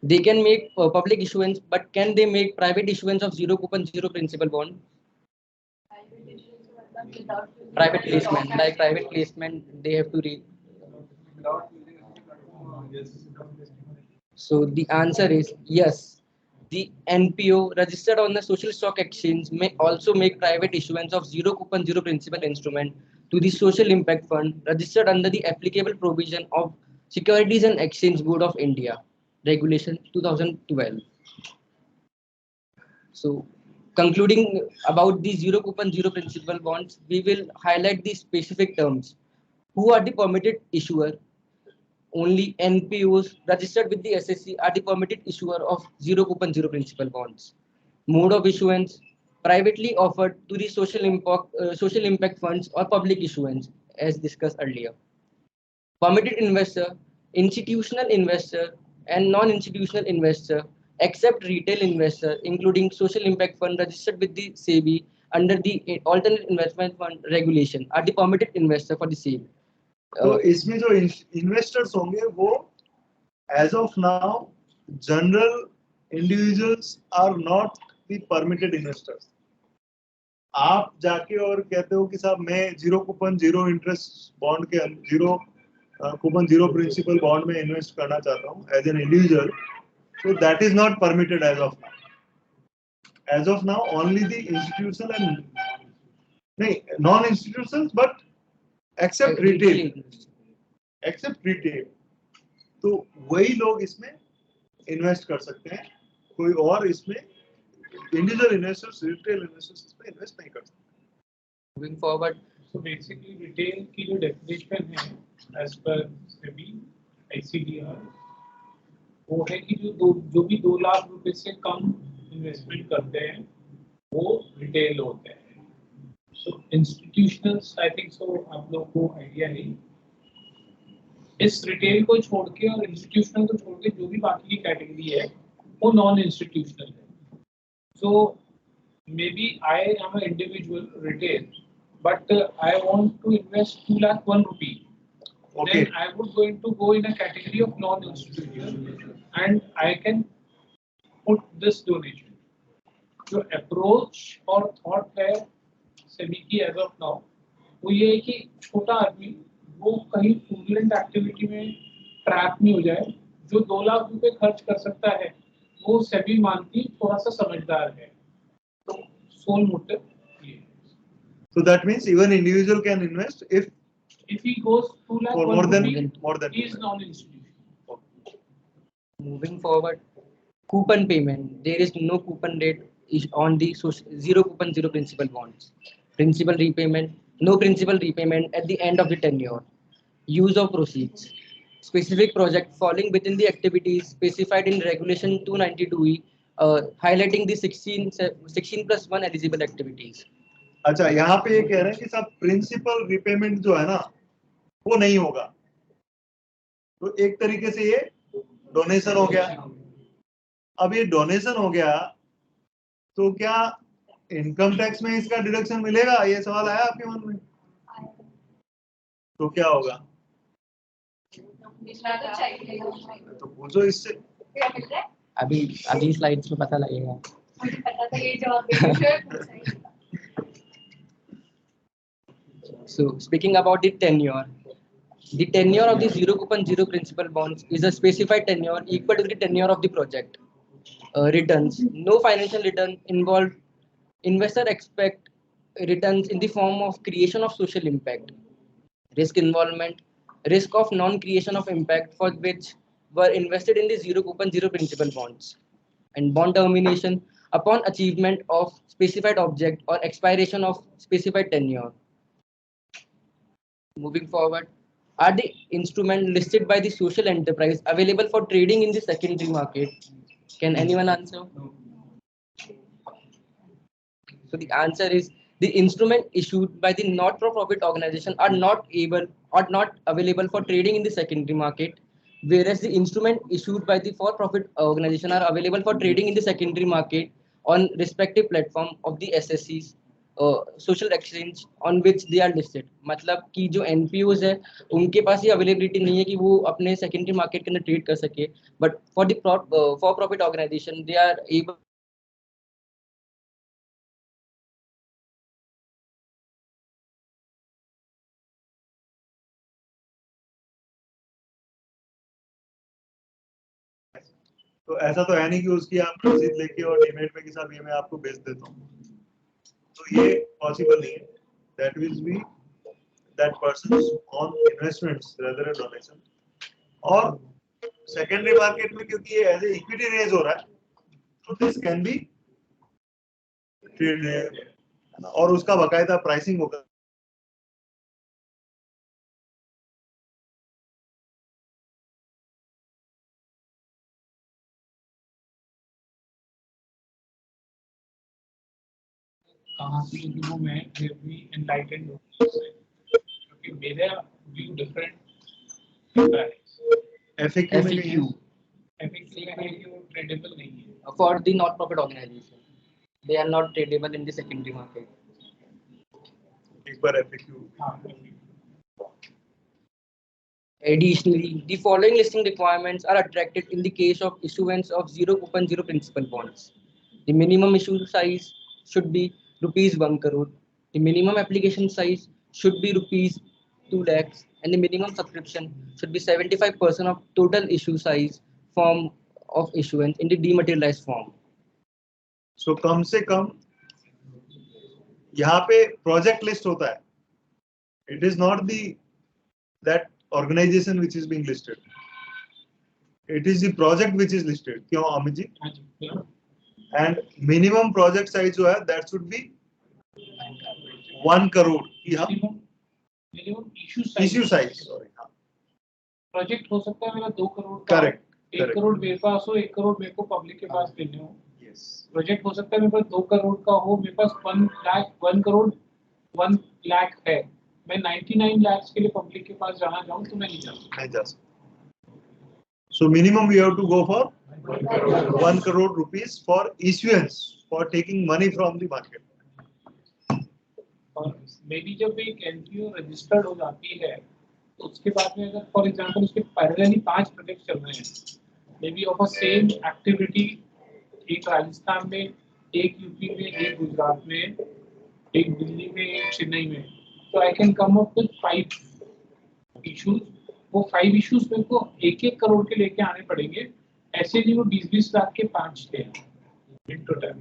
They can make public issuance, but can they make private issuance of zero coupon, zero principal bond? Private placement, like private placement, they have to read. So the answer is yes. The NPO registered on the social stock exchange may also make private issuance of zero coupon, zero principal instrument to the social impact fund registered under the applicable provision of Securities and Exchange Board of India, Regulation 2012. So, concluding about the zero coupon, zero principal bonds, we will highlight the specific terms. Who are the permitted issuer? Only NPOs registered with the SSC are the permitted issuer of zero coupon, zero principal bonds. Mode of issuance, privately offered to the social impact funds or public issuance, as discussed earlier. Permitted investor, institutional investor, and non-institutional investor, except retail investor, including social impact fund registered with the SEBI under the alternate investment fund regulation, are the permitted investor for the same. तो इसमें जो investors होंगे वो as of now general individuals are not the permitted investors. आप जाके और कहते हो कि साहब मैं zero coupon zero interest bond के zero coupon zero principal bond में इन्वेस्ट करना चाहता हूँ as an individual, so that is not permitted as of now. As of now, only the institutional and non-institutional, but except retail. Except retail. तो वही लोग इसमें invest कर सकते हैं, कोई और इसमें इंडिविजुअल इन्वेस्टर्स, रिटेल इन्वेस्टर्स इसमें इन्वेस्ट नहीं कर सकते। Moving forward, so basically retail की जो definition है as per SEBI ICDR वो है कि जो भी 2 लाख रुपए से कम इन्वेस्टमेंट करते हैं वो रिटेल होते हैं। सो इंस्टीट्यूशनल्स आई थिंक सो आप लोगों को आइडिया है, इस रिटेल को छोड़ के और इंस्टीट्यूशनल को छोड़ के जो भी बाकी की कैटेगरी है वो नॉन इंस्टीट्यूशनल है। So maybe I am a individual retail but I want to invest 2 lakh 1 rupee, then I would going to go in a category of non-institutional and I can put this donation. जो approach और thought है SEBI की as of now वो ये है कि छोटा आदमी वो कहीं fraudulent activity में trap नहीं हो जाए। जो 2 लाख रुपए खर्च कर सकता है वो SEBI मानती थोड़ा सा समझदार है, तो sole motive ये। So that means even individual can invest if If he goes 2 lakh, for 1 more than rupee, he is non-institutional. Moving forward, coupon payment. There is no coupon rate is on the zero coupon, zero principal bonds. Principal repayment, no principal repayment at the end of the tenure. Use of proceeds. Specific project falling within the activities specified in Regulation 292E, highlighting the 16 plus 1 eligible activities. अच्छा यहाँ पे ये कह रहे हैं कि सब principal repayment जो है ना वो नहीं होगा, तो एक तरीके से ये डोनेशन हो गया। अब ये डोनेशन हो गया तो क्या इनकम टैक्स में इसका डिडक्शन मिलेगा, ये सवाल आया आपके मन में? तो क्या होगा? तो चाहिए तो पूछो इससे। क्या मिल रहा है? अभी स्लाइड्स में पता लगेगा। मुझे पता था ये जवाब देंगे। So speaking about the tenure of the zero coupon, zero principal bonds is a specified tenure equal to the tenure of the project. Returns, no financial return involved. Investor expect returns in the form of creation of social impact. Risk involvement, risk of non-creation of impact for which were invested in the zero coupon, zero principal bonds. And bond termination upon achievement of specified object or expiration of specified tenure. Moving forward, are the instrument listed by the social enterprise available for trading in the secondary market? Can anyone answer? So the answer is the instrument issued by the not-for-profit organization are not available for trading in the secondary market, whereas the instrument issued by the for-profit organization are available for trading in the secondary market on respective platform of the SSCs, social exchange on which they are listed. मतलब कि जो NPOs है उनके पास ये availability नहीं है कि वो अपने सेकेंडरी मार्केट के अंदर ट्रेड कर सके, but for the for profit organisation they are able तो ऐसा तो है नहीं कि उसकी आप रसीद लेके और डीमेट में कि साहब ये मैं आपको भेज देता हूँ, तो ये पॉसिबल नहीं है। That will be that persons on investments rather than donation. और सेकेंडरी मार्केट में क्योंकि ये एज ए इक्विटी रेज हो रहा है तो दिस कैन बी ट्रेडेड और उसका बाकायदा प्राइसिंग होगा। कहाँ से क्योंकि वो मैं भी एनलाइटेंड हूँ क्योंकि मेरा व्यू डिफरेंट है। FAQ में FAQ ट्रेडेबल नहीं है for the not-profit organization. They are not tradable in the secondary market. एक बार FAQ। हाँ Additionally, the following listing requirements are attracted in the case of issuance of zero coupon, zero principal bonds. The minimum issue size should be ₹1 crore. The minimum application size should be ₹2 lakhs, and the minimum subscription should be 75% of total issue size form of issuance in the dematerialized form. So कम से कम यहाँ पे project list होता है। It is not that organization which is being listed. It is the project which is listed. क्यों Amit ji? And minimum project size जो है that should be 1 crore की हम मिनिमम issue size sorry हाँ प्रोजेक्ट हो सकता है मेरा 2 करोड़ का। correct 1 करोड़ मेरे पास हो, 1 करोड़ मेरे को पब्लिक के पास देने हो। yes प्रोजेक्ट हो सकता है मेरे पास 2 करोड़ का हो, मेरे पास 1 करोड़ 1 लाख है, मैं 99 लाख के लिए पब्लिक के पास जाना चाहूँ तो मैं नहीं जा सकता। So minimum we have to go for 1 crore rupees for issuance for taking money from the market. और मेरी जब एक एनजीओ रजिस्टर्ड हो जाती है तो उसके बाद में अगर फॉर एग्जांपल उसके पैरेलली 5 प्रोजेक्ट चल रहे हैं may be of a same activity, एक राजस्थान में, एक यूपी में, एक गुजरात में, एक दिल्ली में, एक चेन्नई में, तो I can come up with 5 issues. वो 5 इश्यूज मेरे को 1-1 करोड़ के लेके आने पड़ेंगे, ऐसे नहीं वो 20-20 लाख के 5 थे इन टोटल।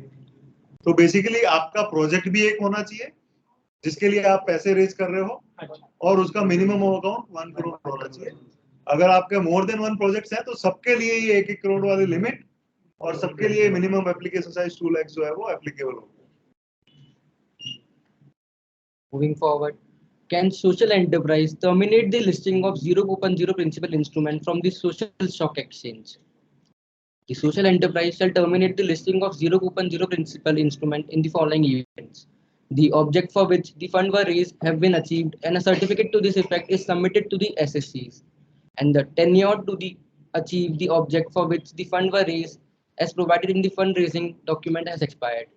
तो बेसिकली आपका प्रोजेक्ट भी एक होना चाहिए जिसके लिए आप पैसे रेज कर रहे हो, अच्छा, और उसका मिनिमम अकाउंट 1 करोड़ होना चाहिए. अगर आपके मोर देन 1 प्रोजेक्ट्स हैं तो सबके लिए ये 1 करोड़ वाली लिमिट और सबके लिए मिनिमम एप्लीकेशन साइज 2 लाख जो है वो एप्लीकेबल होगा. Moving forward, can social enterprise terminate the listing of zero coupon zero principal instrument from the social stock exchange? The social enterprise shall terminate the listing of zero coupon zero principal instrument in the following events. The object for which the fund were raised have been achieved and a certificate to this effect is submitted to the SSCs, and the tenure to the achieve the object for which the fund were raised as provided in the fundraising document has expired.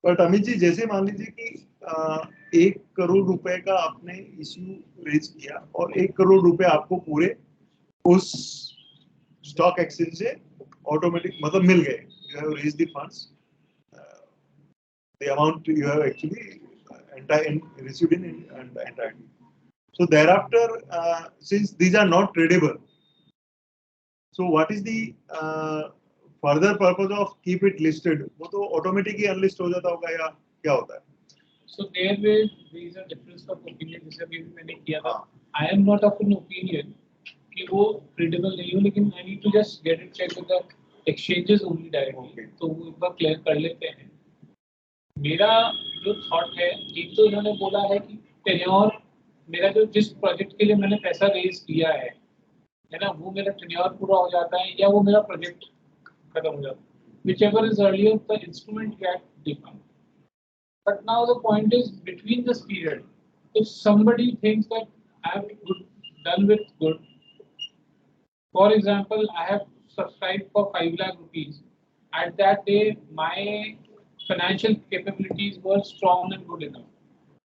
But Amit ji, जैसे मान लीजिए कि 1 करोड़ रुपए का आपने issue raise किया और 1 करोड़ रुपए आपको पूरे उस स्टॉक एक्सचेंज से ऑटोमेटिक मतलब मिल गए. You have raise the funds, the amount you have actually received in entirety. So thereafter, since these are not tradable, so what is the further purpose of keep it listed? वो तो automatic ही unlist हो जाता होगा या क्या होता है? so there is a difference of opinion. जैसे अभी मैंने किया था, I am not of an opinion कि वो tradable नहीं हो, लेकिन I need to just get it checked with the exchanges only directly. Okay. तो वो एक बार क्लियर कर लेते हैं. मेरा जो थॉट है, एक तो इन्होंने बोला है कि टेन्योर मेरा जो जिस प्रोजेक्ट के लिए मैंने पैसा रेज किया है ना, वो मेरा टेन्योर पूरा हो जाता है या वो मेरा प्रोजेक्ट खत्म हो जाता है. whichever is earlier the instrument get defined. But now the point is between this period, if somebody thinks that I have done with good, for example, I have subscribed for 5 lakh rupees. At that day, my financial capabilities were strong and good enough.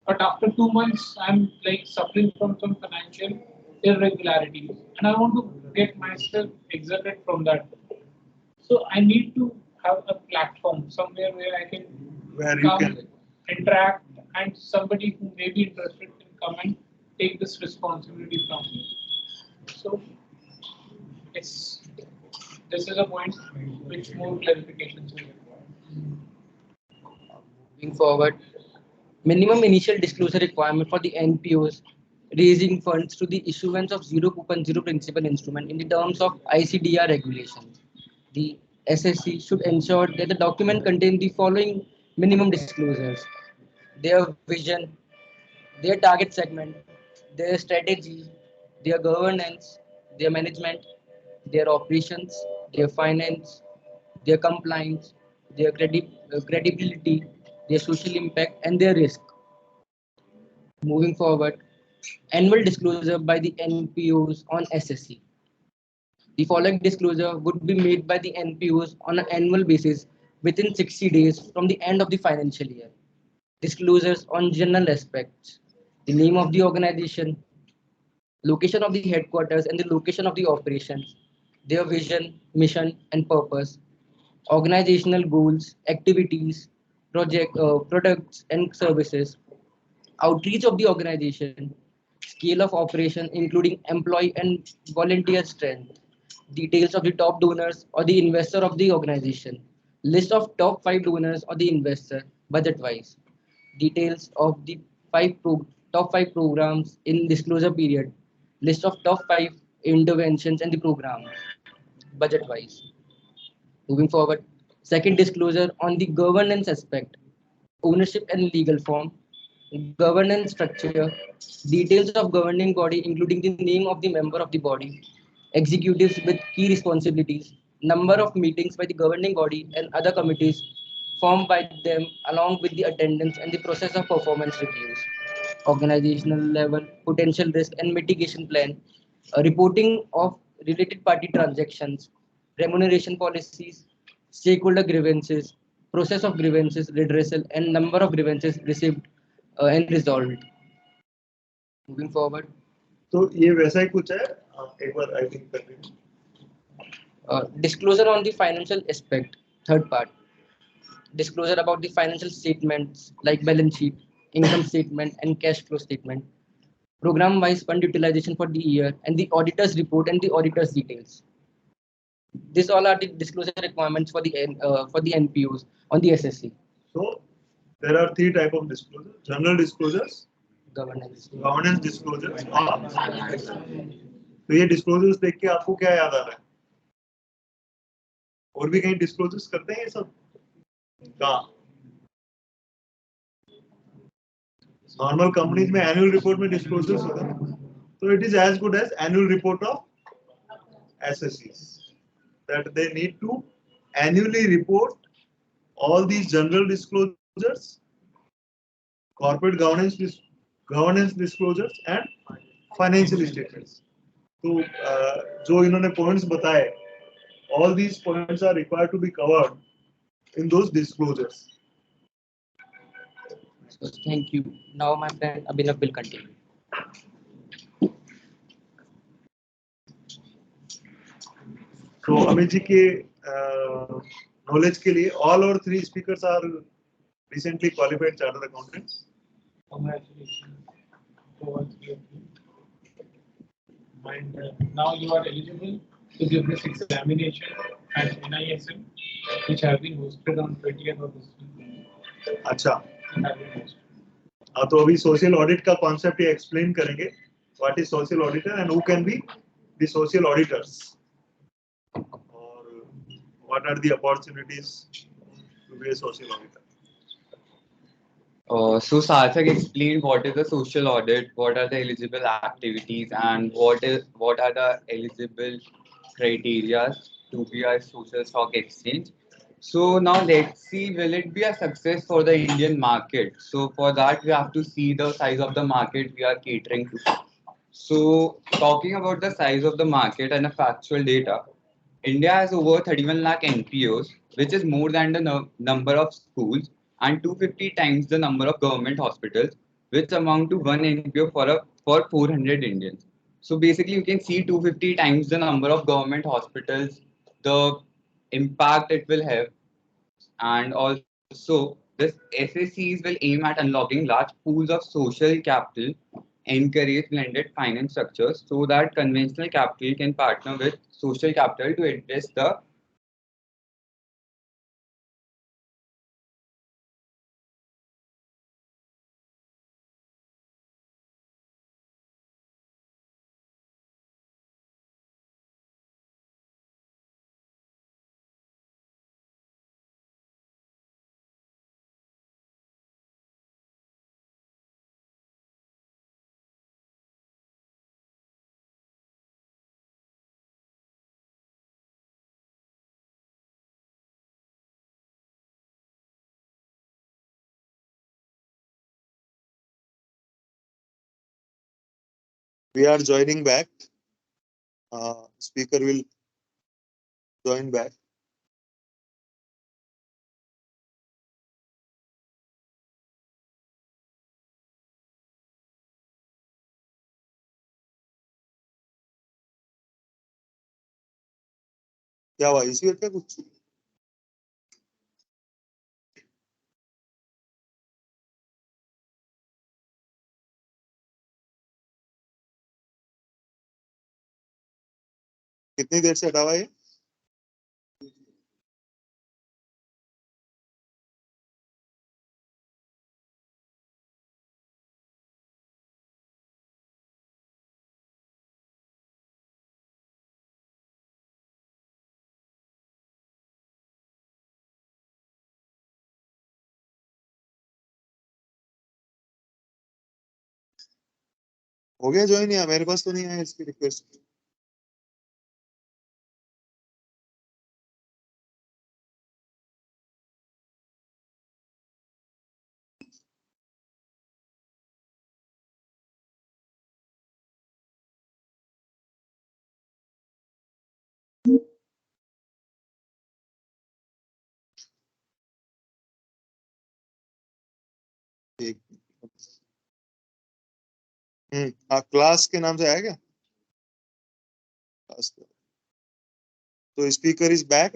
But after 2 months, I'm like suffering from some financial irregularities, and I want to get myself exited from that. So I need to have a platform somewhere where I can Where you come, can interact, and somebody who may be interested can come and take this responsibility from me. So this is a point which more clarifications are required. Moving forward, minimum initial disclosure requirement for the NPOs raising funds to the issuance of zero coupon zero principal instrument in the terms of ICDR regulations. The SSC should ensure that the document contains the following minimum disclosures: their vision, their target segment, their strategy, their governance, their management, their operations, their finance, their compliance, their credibility, their social impact, and their risk. Moving forward, annual disclosure by the NPOs on SSC. The following disclosure would be made by the NPOs on an annual basis within 60 days from the end of the financial year. Disclosures on general aspects: the name of the organization, location of the headquarters and the location of the operations, their vision, mission, and purpose, organizational goals, activities, products and services, outreach of the organization, scale of operation including employee and volunteer strength, details of the top donors or the investor of the organization, list of top 5 donors or the investor budget wise, details of the top 5 programs in disclosure period, list of top 5 interventions and the program budget wise. Moving forward, second disclosure on the governance aspect, ownership and legal form, governance structure, details of governing body including the name of the member of the body, executives with key responsibilities, number of meetings by the governing body and other committees formed by them along with the attendance and the process of performance reviews, organizational level, potential risk and mitigation plan, reporting of related party transactions, remuneration policies, stakeholder grievances, process of grievances redressal and number of grievances received and resolved. Moving forward, तो ये वैसा ही कुछ है. एक बार I think continue. disclosure on the financial aspect, third part. Disclosure about the financial statements like balance sheet, income statement, and cash flow statement, program wise fund utilization for the year, and the auditor's report and the auditor's details. These all are the disclosure requirements for the NPOs on the SSC. So there are three type of disclosures: general disclosures, governance. governance disclosures, और तो ये disclosures देख के आपको क्या याद आ रहा है? और भी कहीं disclosures करते हैं ये सब? कहाँ? Normal companies में annual report में disclosures होता है, so it is as good as annual report of SSEs, that they need to annually report all these general disclosures, corporate governance disclosures and financial statements. तो जो इन्होंने points बताए, all these points are required to be covered in those disclosures. So thank you. Now my friend Abhinav will continue. तो अमित जी के knowledge के लिए all our three speakers are recently qualified chartered accountants. Congratulations to all three of you. And now you are eligible to give this examination at NISM, which have been hosted on 20th of this month. अच्छा, And have been hosted. हाँ तो अभी social audit का concept ये explain करेंगे. What is social auditor and who can be the social auditors? Or what are the opportunities to be a social auditor? So Sarthak explained what is the social audit, what are the eligible activities, and what are the eligible criteria to be a social stock exchange. So now let's see, will it be a success for the Indian market? So for that we have to see the size of the market we are catering to. So talking about the size of the market and a factual data, India has over 31 lakh NPOs, which is more than the number of schools and 250 times the number of government hospitals, which amount to one NPO for 400 Indians. So basically, you can see 250 times the number of government hospitals, the impact it will have, and also this SSCs will aim at unlocking large pools of social capital, encourage blended finance structures so that conventional capital can partner with social capital to address the We are joining back. Speaker will join back. क्या हुआ इसी क्या कुछ? कितनी देर से हटा हुआ ये? हो गया ज्वाइन या मेरे पास तो नहीं आया इसकी रिक्वेस्ट. ठीक. हाँ क्लास के नाम से आया क्या? क्लास. तो speaker is back.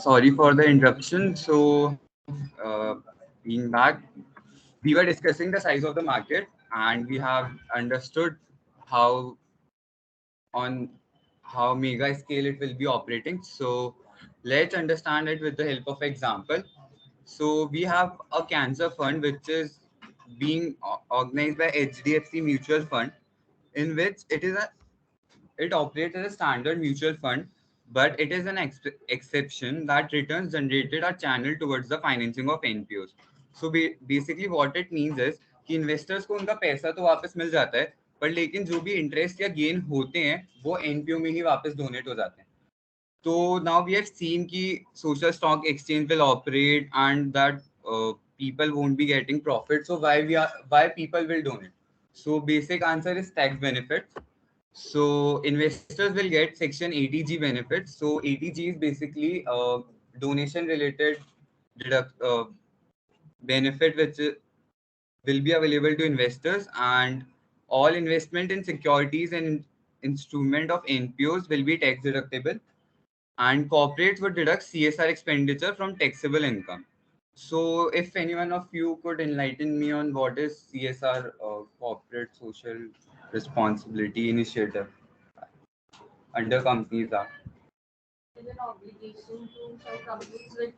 Sorry for the interruption. So, being back, we were discussing the size of the market, and we have understood how on how mega scale it will be operating. So, let's understand it with the help of example. So, we have a cancer fund which is being organized by HDFC Mutual Fund, in which it operates as a standard mutual fund, but it is an exception that returns generated are channeled towards the financing of NPOs. So basically what it means is कि investors को उनका पैसा तो वापस मिल जाता है, पर लेकिन जो भी interest या gain होते हैं वो NPO में ही वापस donate हो जाते हैं. So now we have seen कि social stock exchange will operate and that people won't be getting profit. So why people will donate? So basic answer is tax benefits. So investors will get Section 80G benefits. So 80G is basically donation related benefit which will be available to investors, and all investment in securities and instrument of NPOs will be tax deductible, and corporates would deduct CSR expenditure from taxable income. So if anyone of you could enlighten me on what is CSR, corporate social responsibility initiative under Companies Act. Is an obligation to some companies which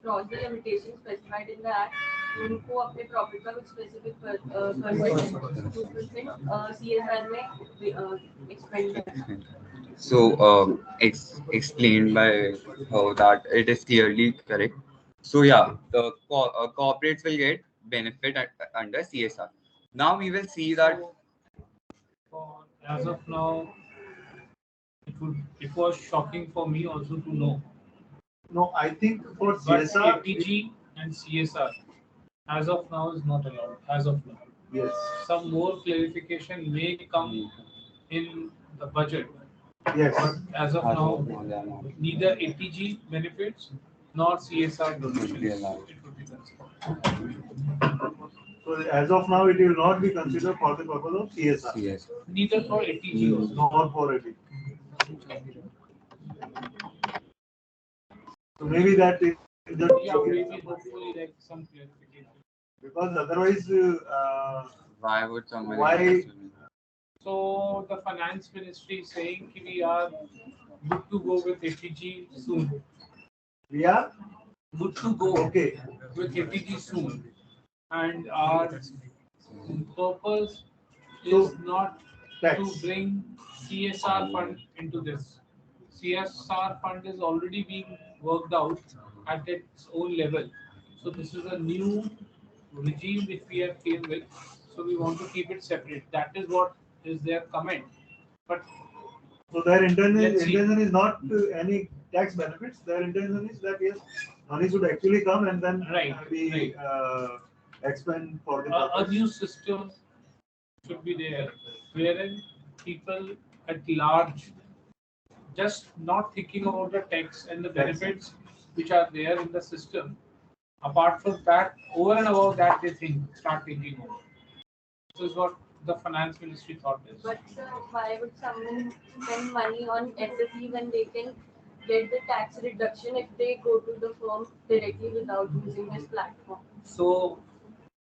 cross the limitations specified in the act उनको अपने profit का कुछ specific percent 2% CSR में expand करना. So explained by how that it is clearly correct. So yeah, the corporates will get benefit under CSR. Now we will see that As of now, it was shocking for me also to know. No, I think for But CSR, ATG and CSR, as of now, is not allowed. As of now, yes, some more clarification may come in the budget. yes. But as of now, neither ATG benefits nor CSR donations. It would be considered. So as of now, it will not be considered for the purpose of CSR. yes. Neither for ATG also. Nor for it. So maybe that is Yeah, maybe hopefully like some clarification. because otherwise, Why would someone? Why- So the finance ministry is saying that we are good to go with ATG soon. we are Good to go okay. with ATG soon. And our purpose So, is not tax. to bring CSR fund into this. CSR fund is already being worked out at its own level. So this is a new regime which we have came with. So we want to keep it separate. That is what is their comment. But So their Let's see. intention is not any tax benefits. Their intention is that yes, money should actually come and then be expend for the a purpose. new system should be there, wherein people at large just not thinking about the tax and the benefits which are there in the system. Apart from that, over and above that, they start thinking over. This is what the finance ministry thought is. But why would someone spend money on SSE when they can get the tax reduction if they go to the firm directly without using this platform? So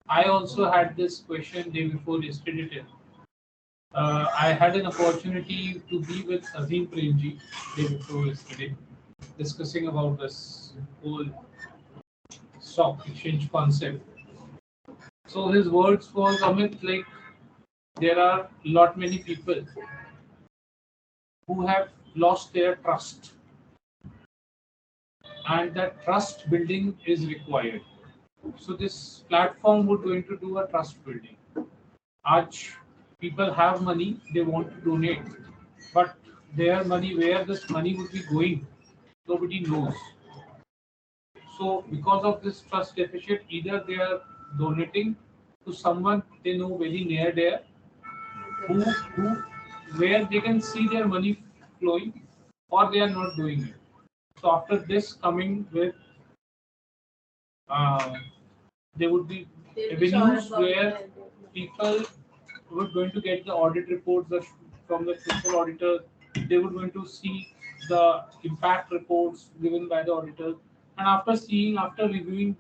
I also had this question day before yesterday. I had an opportunity to be with Azim Premji day before yesterday, discussing about this whole stock exchange concept. So his words was, Amit, like there are lot many people who have lost their trust, and that trust building is required. So this platform would going to do a trust building. आज people have money, they want to donate, but their money, where this money would be going, nobody knows. So because of this trust deficit, either they are donating to someone they know very near there, who where they can see their money flowing, or they are not doing it. So after this coming with, there would be They'll be sure avenues about where their- people were going to get the audit reports from the social auditor. They were going to see the impact reports given by the auditors, and after reviewing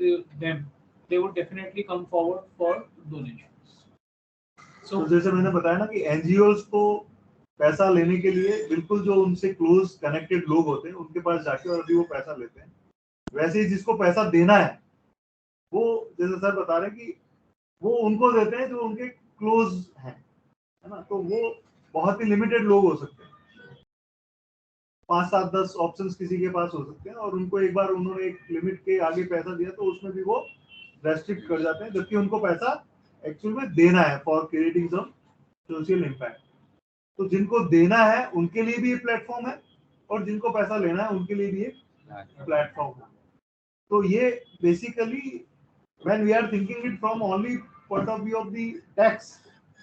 them, they would definitely come forward for donations. तो जैसे मैंने बताया ना कि NGOs को पैसा लेने के लिए बिल्कुल जो उनसे क्लोज कनेक्टेड लोग होते हैं उनके पास जाके और अभी वो पैसा लेते हैं, वैसे ही जिसको पैसा देना है वो जैसे सर बता रहे हैं कि वो उनको देते हैं जो उनके क्लोज हैं, है ना। तो वो बहुत ही लिमिटेड लोग हो सकते हैं, 5, 7, 10 ऑप्शंस किसी के पास हो सकते हैं, और उनको एक बार उन्होंने एक लिमिट के आगे पैसा दिया तो उसमें भी वो रेस्ट्रिक्ट कर जाते हैं, जबकि उनको पैसा एक्चुअल में देना है for creating some social impact. तो जिनको देना है उनके लिए भी ये प्लेटफॉर्म है और जिनको पैसा लेना है उनके लिए भी ये प्लेटफॉर्म है। तो ये basically when we are thinking it from only point of view of the tax,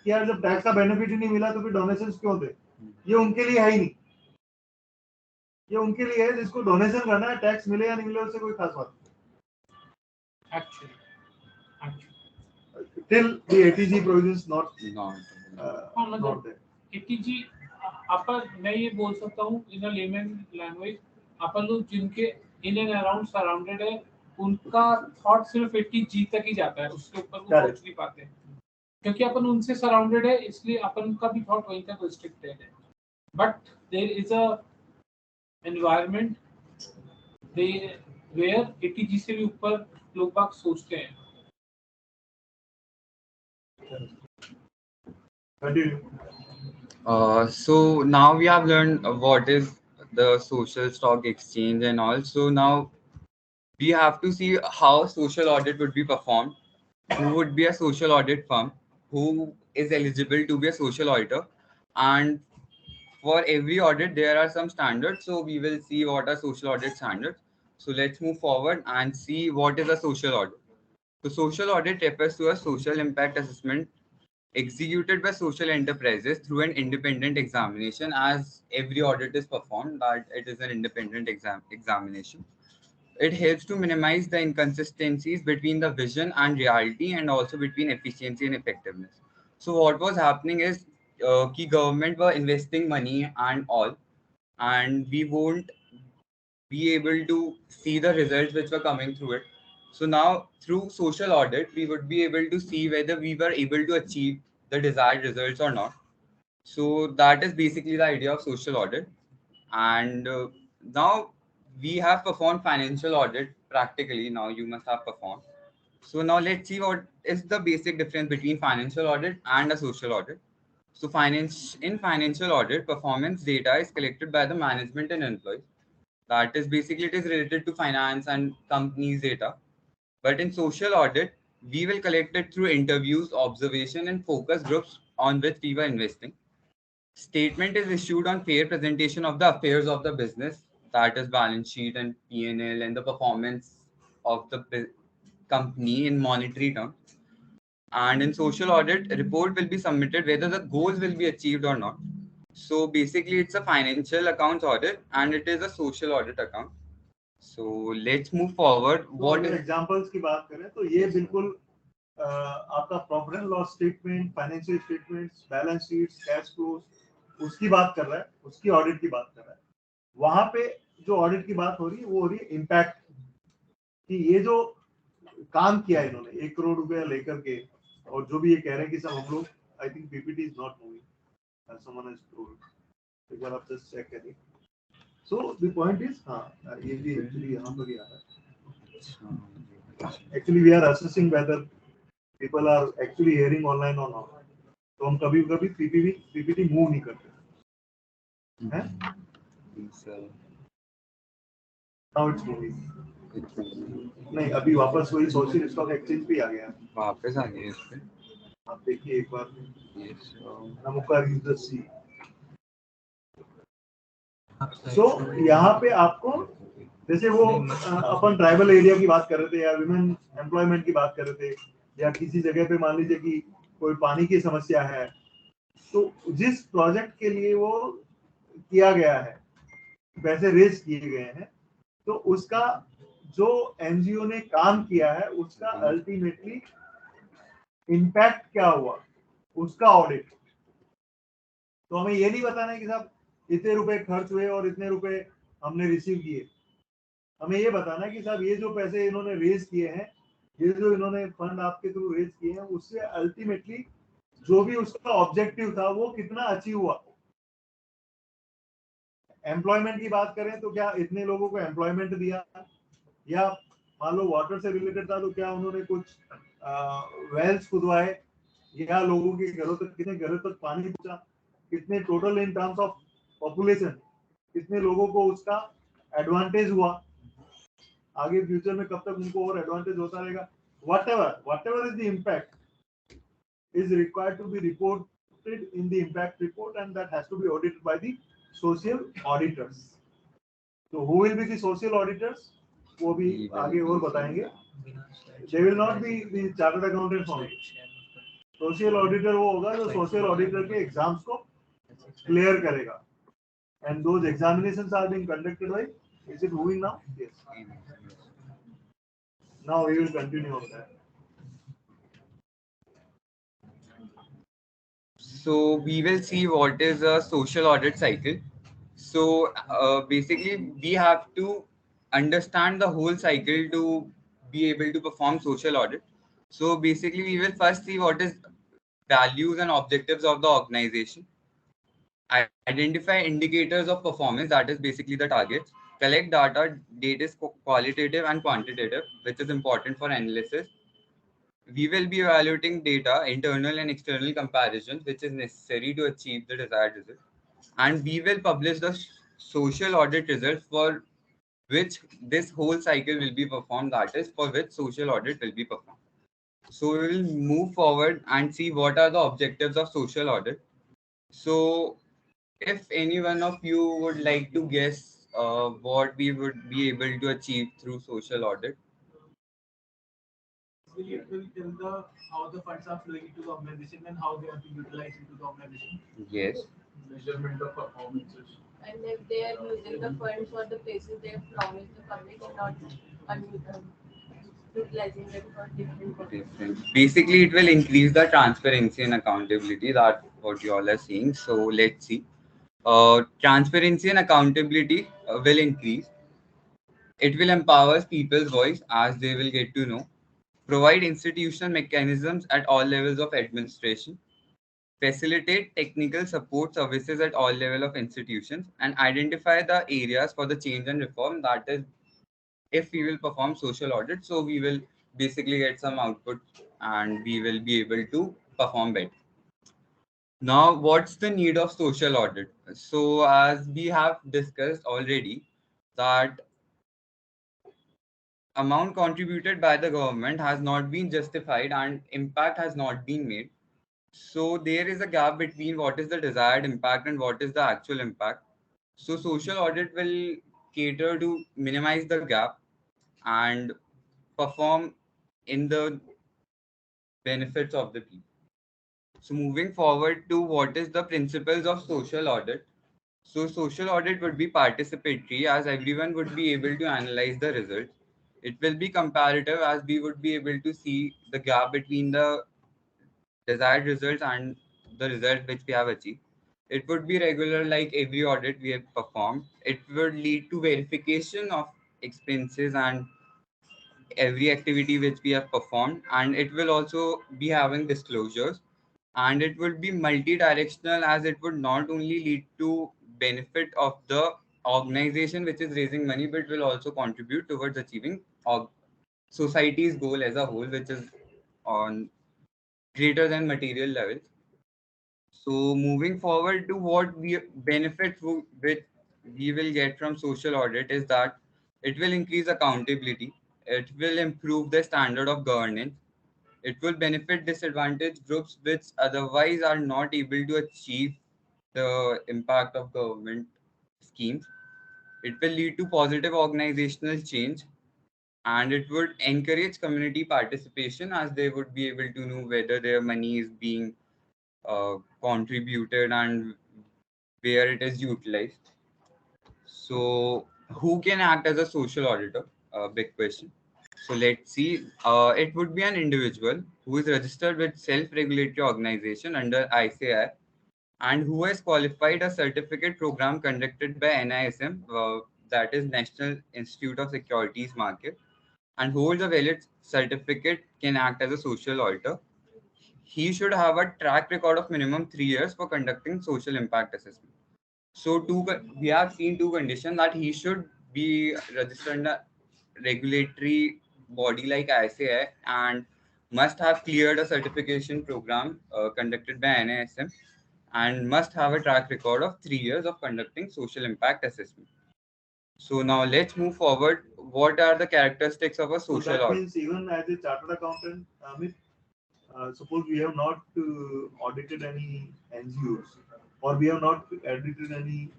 कि यार जब टैक्स का बेनिफिट ही नहीं मिला तो फिर डोनेशंस क्यों दे, ये उनके लिए है ही नहीं। ये उनके लिए है जिसको डोनेशन करना है, टैक्स मिले या नहीं मिले उससे कोई खास बात नहीं। Actually. Till the ATG provisions not there. ATG अपन मैं ये बोल सकता हूँ इन लेमन लैंग्वेज, अपन लोग जिनके इन एंड अराउंड सराउंडेड है उनका थॉट सिर्फ 80G तक ही जाता है, उसके ऊपर वो सोच नहीं पाते, क्योंकि अपन उनसे सराउंडेड है इसलिए अपन का भी थॉट वहीं तक रिस्ट्रिक्टेड है। But there is a environment where 80G से भी ऊपर लोग बाग सोचते हैं। So now we have learned what is the social stock exchange and all. So now we have to see how social audit would be performed, who would be a social audit firm, who is eligible to be a social auditor, and for every audit there are some standards. So we will see what are social audit standards. So let's move forward and see what is a social audit. So social audit refers to a social impact assessment executed by social enterprises through an independent examination, as every audit is performed, that it is an independent examination. It helps to minimize the inconsistencies between the vision and reality, and also between efficiency and effectiveness. So what was happening is key government were investing money and all, and we won't be able to see the results which were coming through it. So now through social audit, we would be able to see whether we were able to achieve the desired results or not. So that is basically the idea of social audit. And now we have performed financial audit practically. Now you must have performed. So now let's see what is the basic difference between financial audit and a social audit. So in financial audit, performance data is collected by the management and employees. That is basically it is related to finance and companies data. But in social audit, we will collect it through interviews, observation, and focus groups on which we were investing. Statement is issued on fair presentation of the affairs of the business, that is balance sheet and P&L and the performance of the company in monetary terms. And in social audit, a report will be submitted whether the goals will be achieved or not. So basically, it's a financial accounts audit and it is a social audit account. So let's move forward. What examples की बात करें तो ये बिल्कुल आपका profit and loss statement, financial statements, balance sheets, cash flows उसकी बात कर रहा है, उसकी ऑडिट की बात कर रहा है। वहां पे जो ऑडिट की बात हो रही है वो हो रही है इम्पैक्ट कि ये जो काम किया इन्होंने 1 करोड़ रुपया लेकर के, और जो भी ये कह रहे हैं कि सब हम लोग, I think PPT is not moving, someone has told, एक बार आप जस्ट चेक करिए। सो द पॉइंट इज ये भी एक्चुअली यहां पर ही आ रहा है। Actually we are assessing whether people are actually hearing online or not. तो हम कभी-कभी पीपीटी मूव नहीं करते हैं। Now it's moving. नहीं, अभी वापस वही सोशल स्टॉक एक्सचेंज पे आ गया, वापस आ गया इस पे। आप देखिए एक बार। नमस्कार यूजर सी। सो यहाँ पे आपको जैसे वो अपन ट्राइबल एरिया की बात कर रहे थे या विमेन एम्प्लॉयमेंट की बात कर रहे थे, या किसी जगह पे मान लीजिए कि कोई पानी की समस्या है, तो जिस प्रोजेक्ट के लिए वो किया गया है, पैसे रेज किए गए हैं, तो उसका जो एनजीओ ने काम किया है उसका अल्टीमेटली इम्पैक्ट क्या हुआ, उसका ऑडिट। तो हमें ये नहीं बताना है कि साहब इतने रुपए खर्च हुए और इतने रुपए हमने रिसीव किए। हमें ये बताना है कि साहब ये जो पैसे इन्होंने रेज किए हैं, ये जो इन्होंने फंड आपके थ्रू रेज किए हैं, उससे अल्टीमेटली जो भी उसका ऑब्जेक्टिव था वो कितना अचीव हुआ। एम्प्लॉयमेंट की बात करें तो क्या इतने लोगों को एम्प्लॉयमेंट दिया, या मान लो वाटर से रिलेटेड था तो क्या उन्होंने कुछ वेल्स खुदवाए, या लोगों के घरों तक कितने घरों तक पानी पहुंचा, कितने total in terms of population कितने लोगों को उसका एडवांटेज हुआ, आगे फ्यूचर में कब तक उनको और एडवांटेज होता रहेगा। whatever is the impact is required to be reported in the impact report, and that has to be audited by the social auditors. So who will be the social auditors? वो भी आगे और बताएंगे। They will not be the chartered accountants only. Social auditor वो होगा जो social auditor के exams को क्लियर करेगा। And those examinations are being conducted by, is it moving now? Yes. Now we will continue on that. So we will see what is a social audit cycle. So basically, we have to understand the whole cycle to be able to perform social audit. So basically, we will first see what is values and objectives of the organization. Identify indicators of performance, that is basically the targets. Collect data. Data is qualitative and quantitative, which is important for analysis. We will be evaluating data, internal and external comparisons, which is necessary to achieve the desired result. And we will publish the social audit results for which this whole cycle will be performed, that is, for which social audit will be performed. So we will move forward and see what are the objectives of social audit. So if any one of you would like to guess what we would be able to achieve through social audit. It will tell the how the funds are flowing into the organization and how they are being utilized into the organization. Yes. Measurement of performances. And if they are using the funds for the places they have promised the public and not utilizing them for different purposes. Basically, it will increase the transparency and accountability. That's what you all are seeing. So let's see. Transparency and accountability will increase. It will empower people's voice as they will get to know. Provide institutional mechanisms at all levels of administration. Facilitate technical support services at all levels of institutions, and identify the areas for the change and reform. That is, if we will perform social audit, so we will basically get some output and we will be able to perform better. Now, what's the need of social audit? So, as we have discussed already, that amount contributed by the government has not been justified and impact has not been made. So there is a gap between what is the desired impact and what is the actual impact. So social audit will cater to minimize the gap and perform in the benefits of the people. So moving forward to what is the principles of social audit. So social audit would be participatory as everyone would be able to analyze the results. It will be comparative as we would be able to see the gap between the desired results and the result which we have achieved. It would be regular like every audit we have performed. It would lead to verification of expenses and every activity which we have performed, and it will also be having disclosures, and it would be multi-directional as it would not only lead to benefit of the organization which is raising money, but will also contribute towards achieving society's goal as a whole, which is on greater than material levels. So moving forward to what we benefits which we will get from social audit is that it will increase accountability. It will improve the standard of governance. It will benefit disadvantaged groups which otherwise are not able to achieve the impact of government schemes. It will lead to positive organizational change, and it would encourage community participation as they would be able to know whether their money is being contributed and where it is utilized. So, who can act as a social auditor? Big question. So let's see. It would be an individual who is registered with self-regulatory organization under ICAI and who has qualified a certificate program conducted by NISM, that is National Institute of Securities Market, and holds a valid certificate, can act as a social auditor. He should have a track record of minimum 3 years for conducting social impact assessment. So we have seen two conditions, that he should be registered in a regulatory body like ICAI and must have cleared a certification program conducted by NISM and must have a track record of 3 years of conducting social impact assessment. So now let's move forward. What are the characteristics of a So social that audit? means even as a chartered accountant, Amit, suppose we have not audited any NGOs or we have not audited any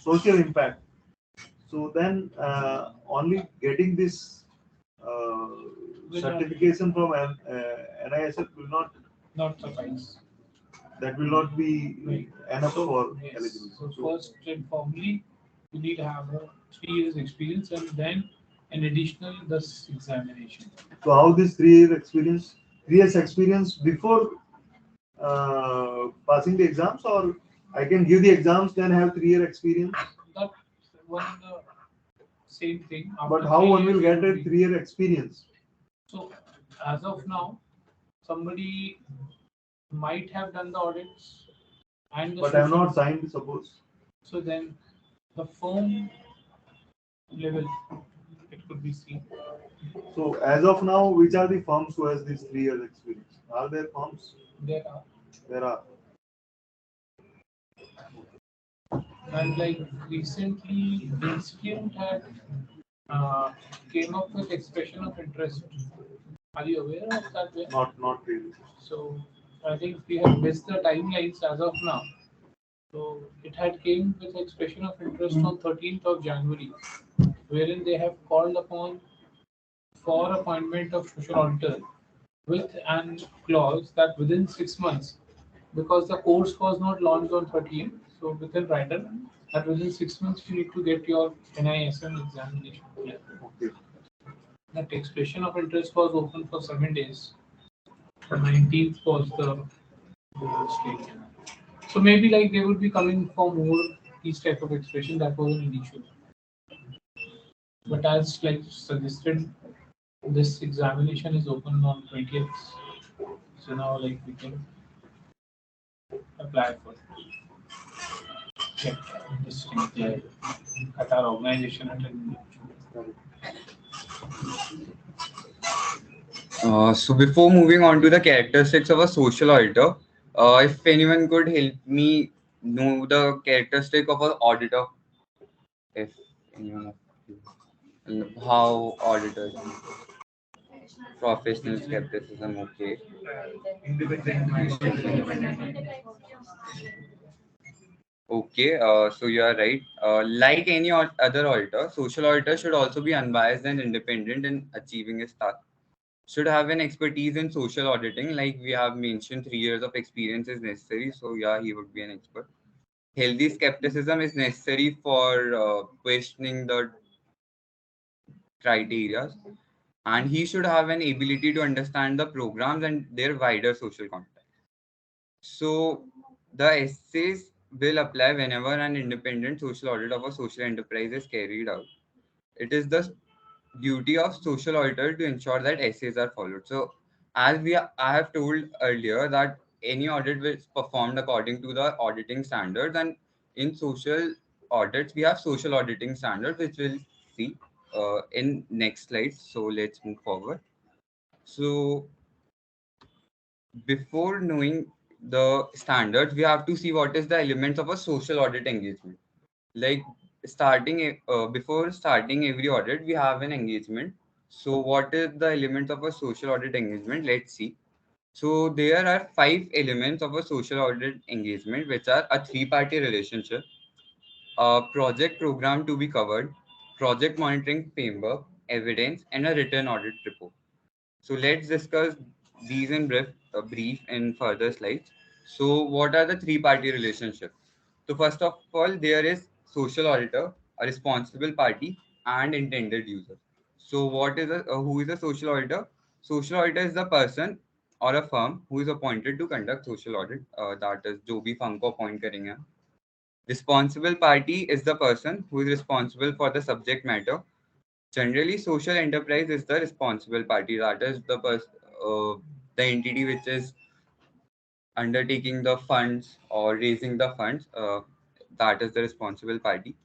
social impact. So then only getting this certification from NISF will Not suffice. that will not be Right. enough So, for yes. eligibility. So first and formally, you need to have a 3 years experience and then an additional this examination. So how this 3 year experience, 3 years experience before passing the exams, or I can give the exams then have 3 year experience. That one same thing. But After how 3 one will years, get you a 3 year experience? So as of now, somebody might have done the audits and the But I have social- not signed, suppose. So then the firm level it could be seen. So as of now, which are the firms who has this 3 years experience? Are there firms? There are, There are. and like recently the institute had came up with expression of interest. Are you aware of that? Way? Not really. So I think we have missed the timelines as of now. So it had came with expression of interest on 13th of January, wherein they have called upon for appointment of social auditor with an clause that within 6 months, because the course was not launched on 13th, so within writer that within 6 months you need to get your NISM examination clear. Okay. That expression of interest was open for 7 days. The 19th was the state. So maybe like they would be coming for more these type of expression. That was an initial. But as like suggested, this examination is open on 20th. So now like we can apply for it. Check this thing at our organization and So before moving on to the characteristics of a social auditor, if anyone could help me know the characteristic of an auditor, if anyone of you, how auditors, professional skepticism, okay. Okay, so you are right. Like any other auditor, social auditor should also be unbiased and independent in achieving his task. Should have an expertise in social auditing, like we have mentioned, 3 years of experience is necessary. So yeah, he would be an expert. Healthy skepticism is necessary for questioning the criteria, and he should have an ability to understand the programs and their wider social context. So the essays will apply whenever an independent social audit of a social enterprise is carried out. It is the duty of social auditor to ensure that essays are followed. So as I have told earlier that any audit is performed according to the auditing standards, and in social audits we have social auditing standards, which we'll see in next slide. So let's move forward. So before knowing the standards, we have to see what is the elements of a social audit engagement. Like before starting every audit, we have an engagement. So what is the elements of a social audit engagement? Let's see. So there are 5 elements of a social audit engagement, which are a 3-party relationship, a project program to be covered, project monitoring framework, evidence, and a written audit report. So let's discuss these in brief in further slides. So what are the 3-party relationships? So first of all, there is social auditor, a responsible party, and intended user. So what is who is a social auditor? Social auditor is the person or a firm who is appointed to conduct social audit. That is जो भी firm को appoint करेंगे. Responsible party is the person who is responsible for the subject matter. Generally, social enterprise is the responsible party. That is the entity which is undertaking the funds or raising the funds. That is the responsible party.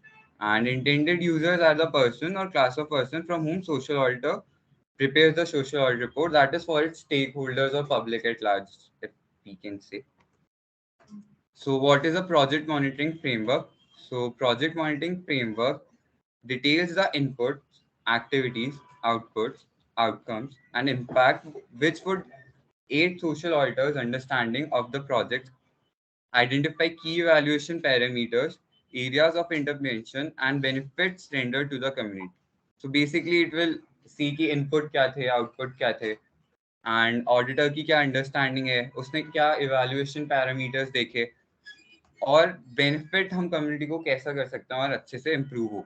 And intended users are the person or class of person from whom social auditor prepares the social audit report. That is for its stakeholders or public at large, if we can say. So what is a project monitoring framework? So project monitoring framework details the inputs, activities, outputs, outcomes, and impact which would aid social auditors' understanding of the project, identify key evaluation parameters, areas of intervention, and benefits rendered to the community. So basically, it will see कि input क्या थे, output क्या थे, and auditor की क्या understanding है, उसने क्या evaluation parameters देखे, और benefit हम community को कैसा कर सकते हैं और अच्छे से improve हो.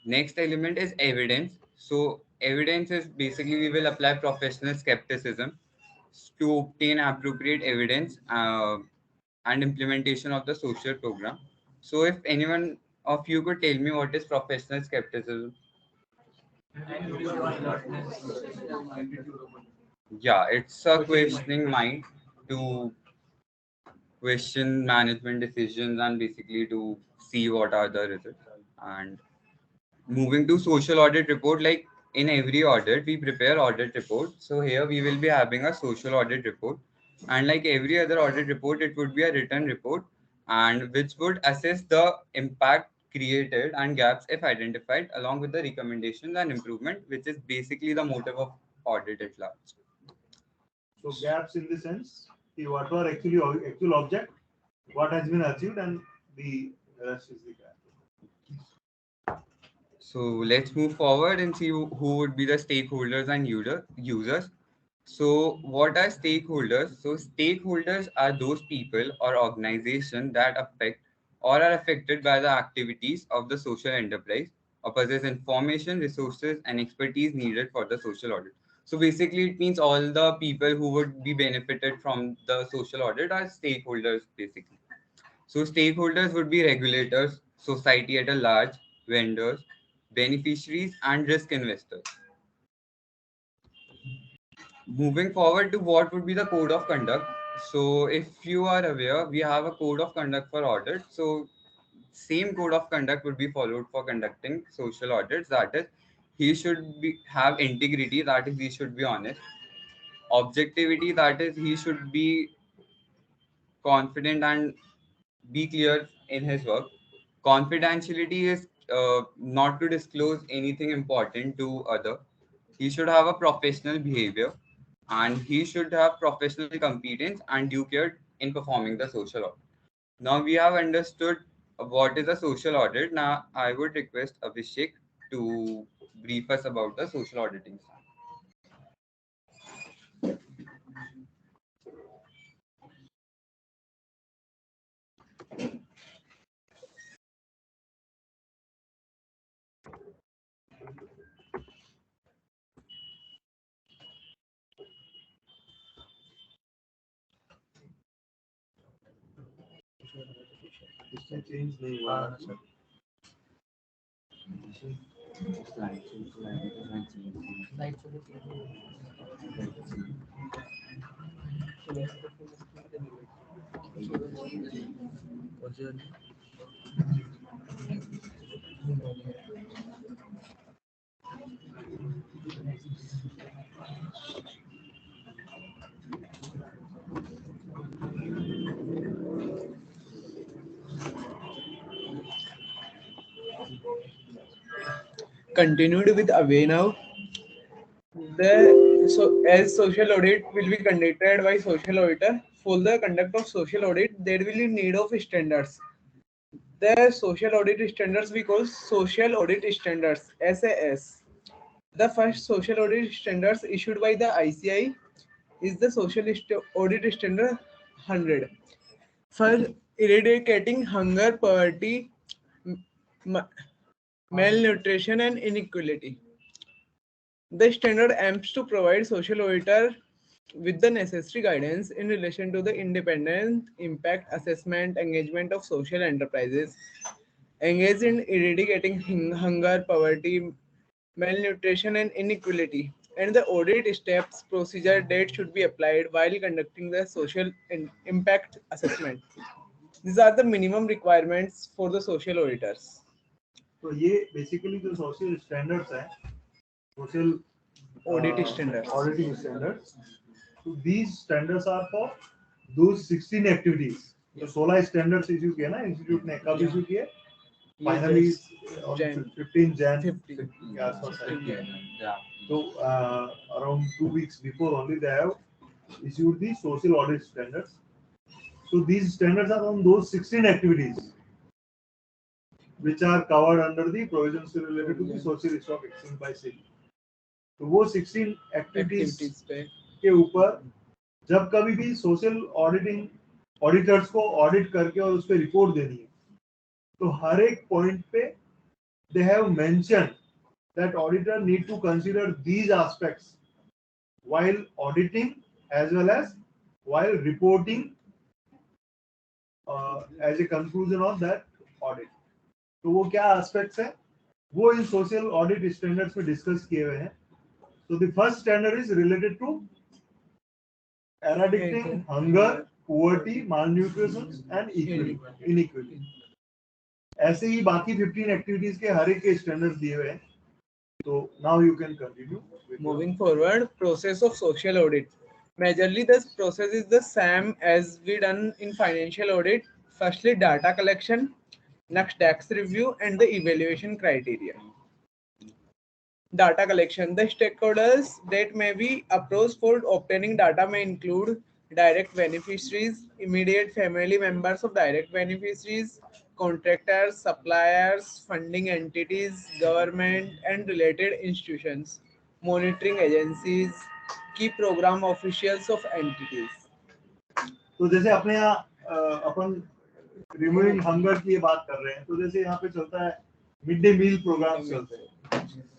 Next element is evidence. So evidence is basically we will apply professional skepticism to obtain appropriate evidence and implementation of the social program. So if anyone of you could tell me what is professional skepticism? Yeah, it's a questioning mind to question management decisions and basically to see what are the results. And moving to social audit report, like in every audit we prepare audit report. So here we will be having a social audit report, and like every other audit report it would be a written report, and which would assess the impact created and gaps if identified, along with the recommendations and improvement, which is basically the motive of audit at large. So gaps in the sense, what were actually actual object, what has been achieved, and the rest is the gap. So let's move forward and see who would be the stakeholders and users. So what are stakeholders? So stakeholders are those people or organizations that affect or are affected by the activities of the social enterprise or possess information, resources, and expertise needed for the social audit. So basically, it means all the people who would be benefited from the social audit are stakeholders, basically. So stakeholders would be regulators, society at a large, vendors, beneficiaries, and risk investors. Moving forward to what would be the code of conduct. So if you are aware, we have a code of conduct for audit. So same code of conduct would be followed for conducting social audits. That is, he should have integrity. That is, he should be honest. Objectivity. That is, he should be confident and be clear in his work. Confidentiality is not to disclose anything important to other. He should have a professional behavior, and he should have professional competence and due care in performing the social audit. Now we have understood what is a social audit. Now I would request Abhishek to brief us about the social auditing. इसमें change नहीं हुआ है sir. Continued with Avinav. As social audit will be conducted by social auditor, for the conduct of social audit, there will be need of standards. The social audit standards we call social audit standards (SAS). The first social audit standards issued by the ICI is the social audit standard 100 for eradicating hunger, poverty, malnutrition, and inequality. The standard aims to provide social auditor with the necessary guidance in relation to the independent impact assessment engagement of social enterprises engaged in eradicating hunger, poverty, malnutrition, and inequality, and the audit steps procedure that should be applied while conducting the social impact assessment. These are the minimum requirements for the social auditors. तो ये basically जो social standards हैं, social Audit standards. auditing standards. So these standards are for those 16 activities. तो 16 standards issue किए ना institute ने, कब issue किए? Finally Jan. 15 Jan 15. के आसपास आए। Yeah. So around 2 weeks before only they have issued the social audit standards. So these standards are on those 16 activities which are covered under the provisions related to the social stock exchange by SEBI. तो वो 16 activities Activities पे के ऊपर जब कभी भी social auditing auditors को audit करके और उस पर रिपोर्ट देनी है, तो हर एक पॉइंट पे they have mentioned that auditor need to consider these aspects while auditing as well as while reporting as a conclusion of that audit. तो वो क्या एस्पेक्ट्स है, वो इन सोशल ऑडिट स्टैंडर्ड्स में डिस्कस किए हुए हैं। So the first standard is related to eradicating hunger, poverty, malnutrition and inequality. ऐसे ही बाकी 15 एक्टिविटीज के हर एक के स्टैंडर्ड्स दिए हुए हैं। तो now you can continue. moving forward, process of social audit. Majorly, this process is the same as we done in financial audit. Firstly, data collection, next tax review, and the evaluation criteria. Data collection. The stakeholders that may be approached for obtaining data may include direct beneficiaries, immediate family members of direct beneficiaries, contractors, suppliers, funding entities, government and related institutions, monitoring agencies, key program officials of entities. तो जैसे अपने यहाँ अपन removing hunger की ये बात कर रहे हैं, तो जैसे यहाँ पे चलता है मिड डे मील प्रोग्राम चलते हैं,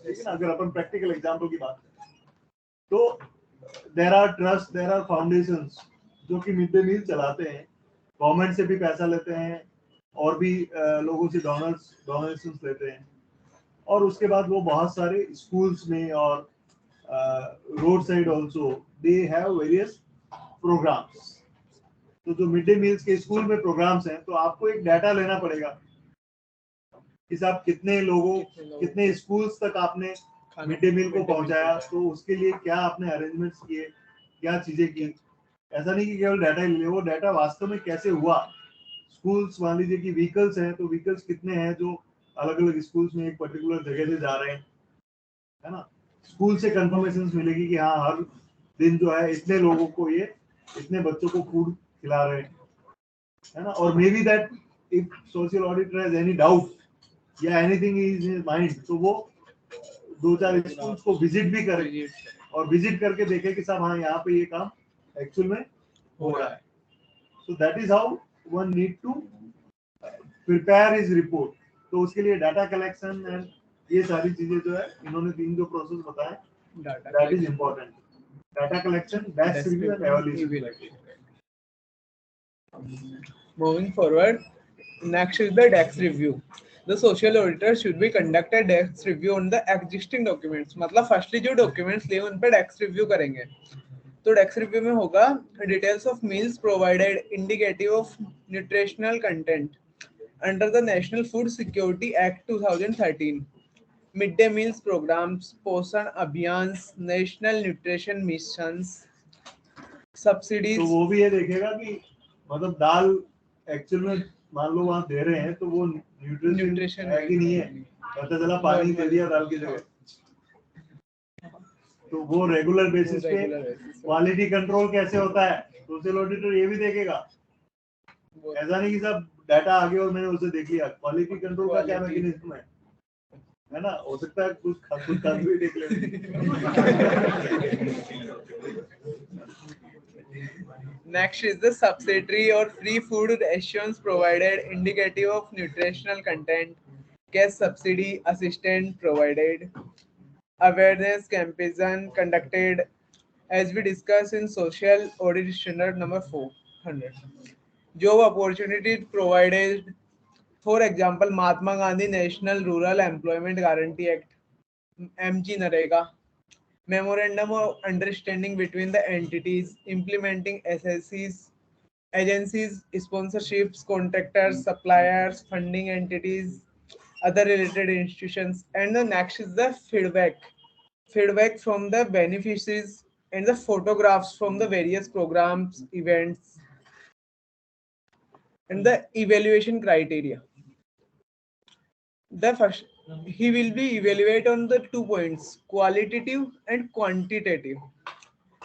लेकिन अगर अपन प्रैक्टिकल एग्जाम्पल की बात करें तो there are trust, there are foundations जो कि मिड डे मील चलाते हैं, गवर्नमेंट से भी पैसा लेते हैं और भी लोगों से डोनेशंस लेते हैं, और उसके बाद वो बहुत सारे स्कूल्स में और road side also they have various programmes. तो जो मिड डे मील्स के स्कूल में प्रोग्राम्स हैं, तो आपको एक डाटा लेना पड़ेगा कि साहब कितने लोगों, कितने स्कूल्स तक आपने मिड डे मील को पहुंचाया, तो उसके लिए क्या आपने अरेंजमेंट्स किए, क्या चीजें की। ऐसा नहीं कि केवल डाटा ही ले, वो डाटा वास्तव में कैसे हुआ। स्कूल्स मान लीजिए कि व्हीकल्स हैं, तो व्हीकल्स कितने हैं जो अलग अलग स्कूल्स में एक पर्टिकुलर जगह से जा रहे हैं, है ना। स्कूल से कंफर्मेशन मिलेगी कि हाँ हर दिन जो है इतने लोगों को ये इतने बच्चों को फूड खिला रहे हैं, है ना। और may be that if social auditor has any doubt या एनीथिंग इज इन माइंड, तो वो 2-4 स्कूल्स को विजिट भी करे और विजिट करके देखे कि साहब हाँ यहाँ पे ये काम एक्चुअल में हो रहा है। So that is how one need to prepare his report. तो उसके लिए डाटा कलेक्शन एंड ये सारी चीजें जो है इन्होंने 3 जो प्रोसेस बताए, that is important. Data collection, tax review and evaluation. Moving forward, next is the tax review. The social auditor should be conducted tax review on the existing documents. मतलब firstly जो डॉक्यूमेंट्स लिए उन पे tax review करेंगे। तो tax review में होगा details of meals provided, indicative of nutritional content under the national food security act 2013, mid day meals programmes, Poshan Abhiyan, national nutrition missions, subsidies. तो वो भी ये देखेगा कि मतलब दाल एक्चुअल में मान लो वहाँ दे रहे हैं तो वो न्यूट्रिशन है कि नहीं है, पता चला पानी दे दिया दाल की जगह। तो वो रेगुलर बेसिस पे क्वालिटी कंट्रोल कैसे होता है, सोशल ऑडिटर ये भी देखेगा। ऐसा नहीं कि सब डाटा आ गया और मैंने उसे देख लिया, क्वालिटी कंट्रोल का क्या मैकेनिज्म है ना। हो सकता है कुछ भी देख Next is the subsidiary or free food rations provided, indicative of nutritional content, cash subsidy, assistance provided, awareness campaign conducted as we discussed in social audit standard number 400. Job opportunities provided, for example, Mahatma Gandhi National Rural Employment Guarantee Act, MG Narega, memorandum of understanding between the entities implementing SSCs, agencies, sponsorships, contractors, suppliers, funding entities, other related institutions. And the next is the feedback from the beneficiaries and the photographs from the various programs, events, and the evaluation criteria. The first, he will be evaluate on the 2 points, qualitative and quantitative.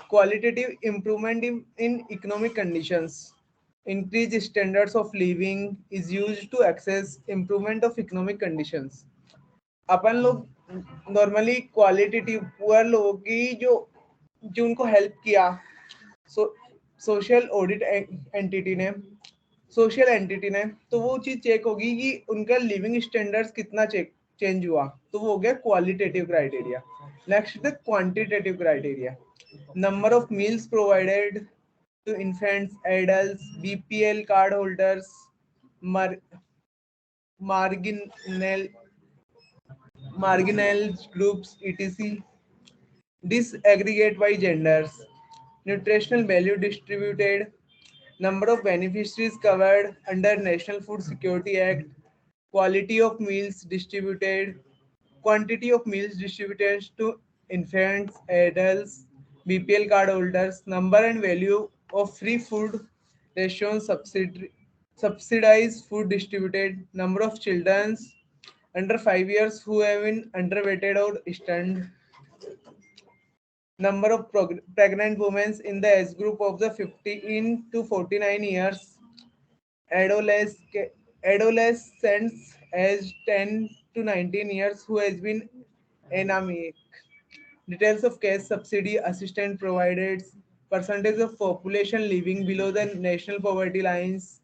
Qualitative improvement in economic conditions, increased standards of living is used to access improvement of economic conditions. अपन लोग normally qualitative poor लोगों की जो उनको help किया, social audit entity ने, social entity ने, तो वो चीज चेक होगी कि उनका लिविंग स्टैंडर्ड्स कितना चेंज हुआ, तो वो हो गया qualitative criteria. Next the quantitative criteria, number of meals provided to infants, adults, BPL card holders, marginal groups, etc. Disaggregate by genders, nutritional value distributed, number of beneficiaries covered under National Food Security Act, quality of meals distributed, quantity of meals distributed to infants, adults, BPL card holders, number and value of free food rations, subsidized food distributed, number of children under 5 years who have been underweighted or stunned, number of pregnant women in the age group of the 15 to 49 years, adolescents aged 10 to 19 years who has been anemic, details of cash subsidy assistance provided, percentage of population living below the national poverty lines,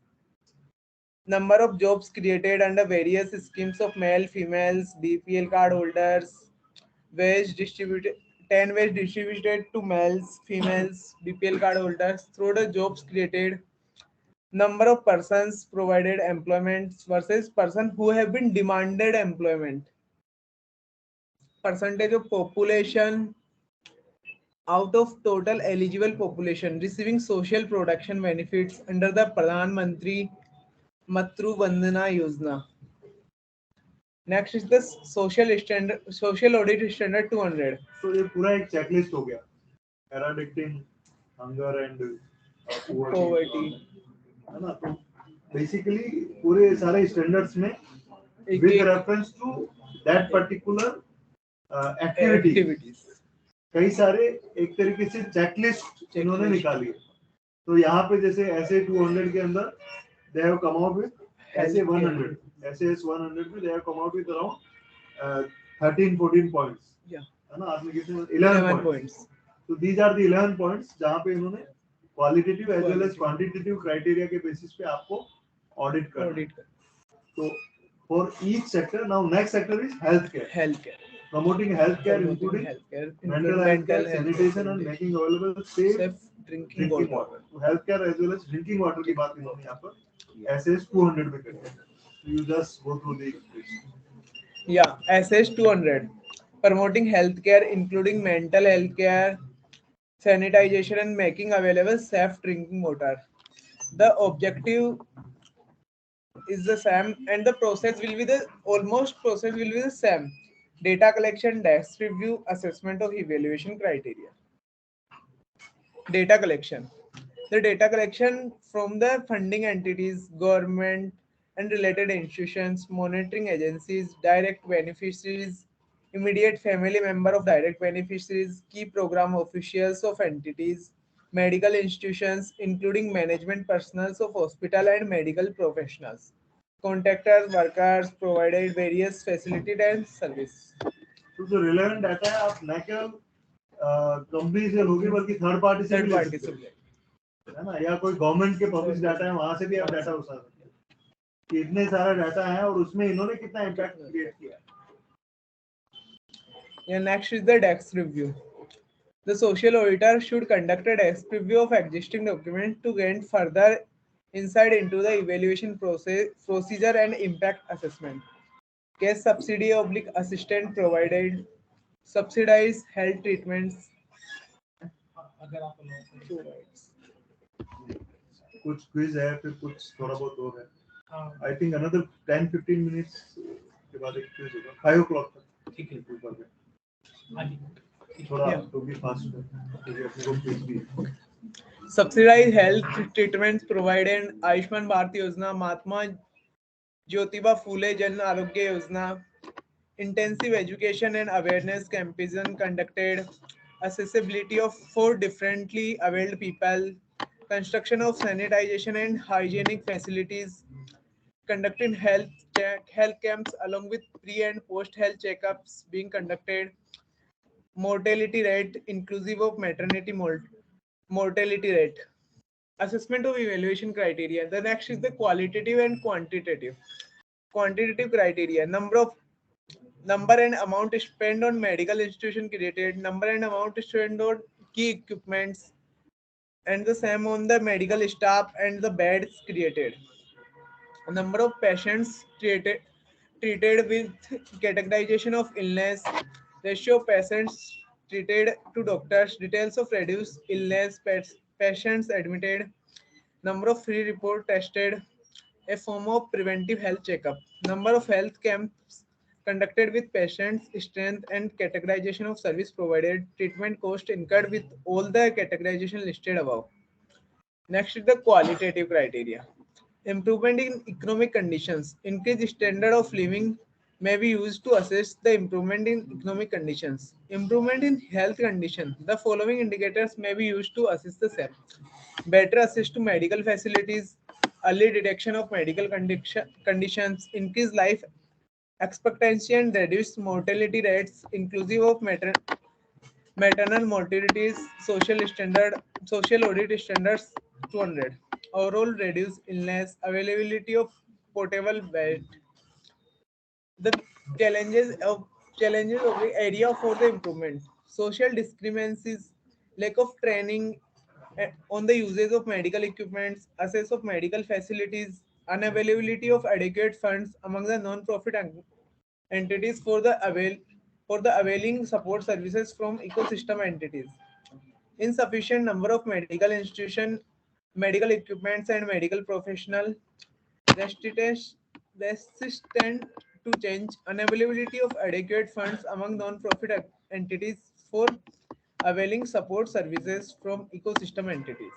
number of jobs created under various schemes of male, females, BPL card holders, wage distributed, 10 wage distributed to males, females, BPL card holders through the jobs created, number of persons provided employment versus person who have been demanded employment, percentage of population out of total eligible population receiving social protection benefits under the Pradhan Mantri Matru Bandhana Yojana. Next is the social audit standard 200. So ये पूरा एक checklist हो गया, eradicating hunger and poverty, है ना. तो basically पूरे सारे standards में with reference to that particular activities कई सारे एक तरीके से चेकलिस्ट इन्होंने निकाली है. तो यहाँ पे जैसे ऐसे 200 के अंदर they have come out with ऐसे 100, SAS 100 में they have come out with around 13-14 points, है ना. आपने कितने 11 points. So these are the 11 points जहाँ पे इन्होंने qualitative as well as quantitative criteria के basis पे आपको audit करना. So for each sector, now next sector is healthcare. Promoting healthcare including mental health, sanitation and making available safe drinking water. So healthcare as well as drinking water की बात इन्होंने यहाँ पर SS 200 में करी है. You just go through the list. Yeah, SS 200. Promoting healthcare including mental healthcare, sanitization and making available safe drinking water. The objective is the same and the process will be the same. Data collection, desk review, assessment of evaluation criteria. Data collection. The data collection from the funding entities, government and related institutions, monitoring agencies, direct beneficiaries, immediate family member of direct beneficiaries, key program officials of entities, medical institutions, including management personnel of hospital and medical professionals, contractors, workers, provided various facilities and service. तो जो relevant data है आप न केवल company से लोगे बल्कि third party से भी ले सकते हो, है ना, या कोई गवर्नमेंट के पब्लिश डाटा है वहां से भी आप डाटा उठा सकते हो. इतने सारा डाटा है और उसमें इन्होंने कितना इम्पैक्ट क्रिएट किया है. Yeah, next is the desk review. The social auditor should conduct a desk review of existing documents to gain further insight into the evaluation procedure and impact assessment. Case subsidy oblique assistant provided, subsidized health treatments अगर आप allow करें। provides. कुछ quiz है फिर कुछ थोड़ा बहुत और है हाँ, आई थिंक अनदर 10-15 मिनट्स के बाद एक क्विज होगा 5 o'clock तक ठीक है। ऊपर में हाँ जी। थोड़ा Yeah. तो भी फास्ट है क्योंकि अपने को क्विज भी है Subsidized health treatments provided, Ayushman Bharat Yojana, Mahatma Jyotiba Phule Jan Arogya Yojana, intensive education and awareness campaign conducted, accessibility of for differently abled people, construction of sanitization and hygienic facilities, conducting health camps along with pre and post health checkups being conducted, mortality rate inclusive of maternity mortality rate. Assessment of evaluation criteria. The next is the qualitative and quantitative. Quantitative criteria: number and amount spent on medical institution created, number and amount spent on key equipments, and the same on the medical staff and the beds created. Number of patients treated with categorization of illness, ratio of patients treated to doctors, details of reduced illness, patients admitted, number of free report tested, a form of preventive health checkup, number of health camps conducted with patients, strength and categorization of service provided, treatment cost incurred with all the categorization listed above. Next is the qualitative criteria. Improvement in economic conditions. Increased standard of living may be used to assess the improvement in economic conditions. Improvement in health condition. The following indicators may be used to assess the same. Better access to medical facilities, early detection of medical conditions, increased life expectancy and reduced mortality rates, inclusive of maternal mortalities, social audit standards 200. Overall reduced illness, availability of portable bed. The challenges of the area for the improvement. Social discrepancies, lack of training on the uses of medical equipments, access of medical facilities, unavailability of adequate funds among the non-profit entities for the availing support services from ecosystem entities. Insufficient number of medical institutions, medical equipments, and medical professional. Resistant to change, unavailability of adequate funds among non-profit entities for availing support services from ecosystem entities.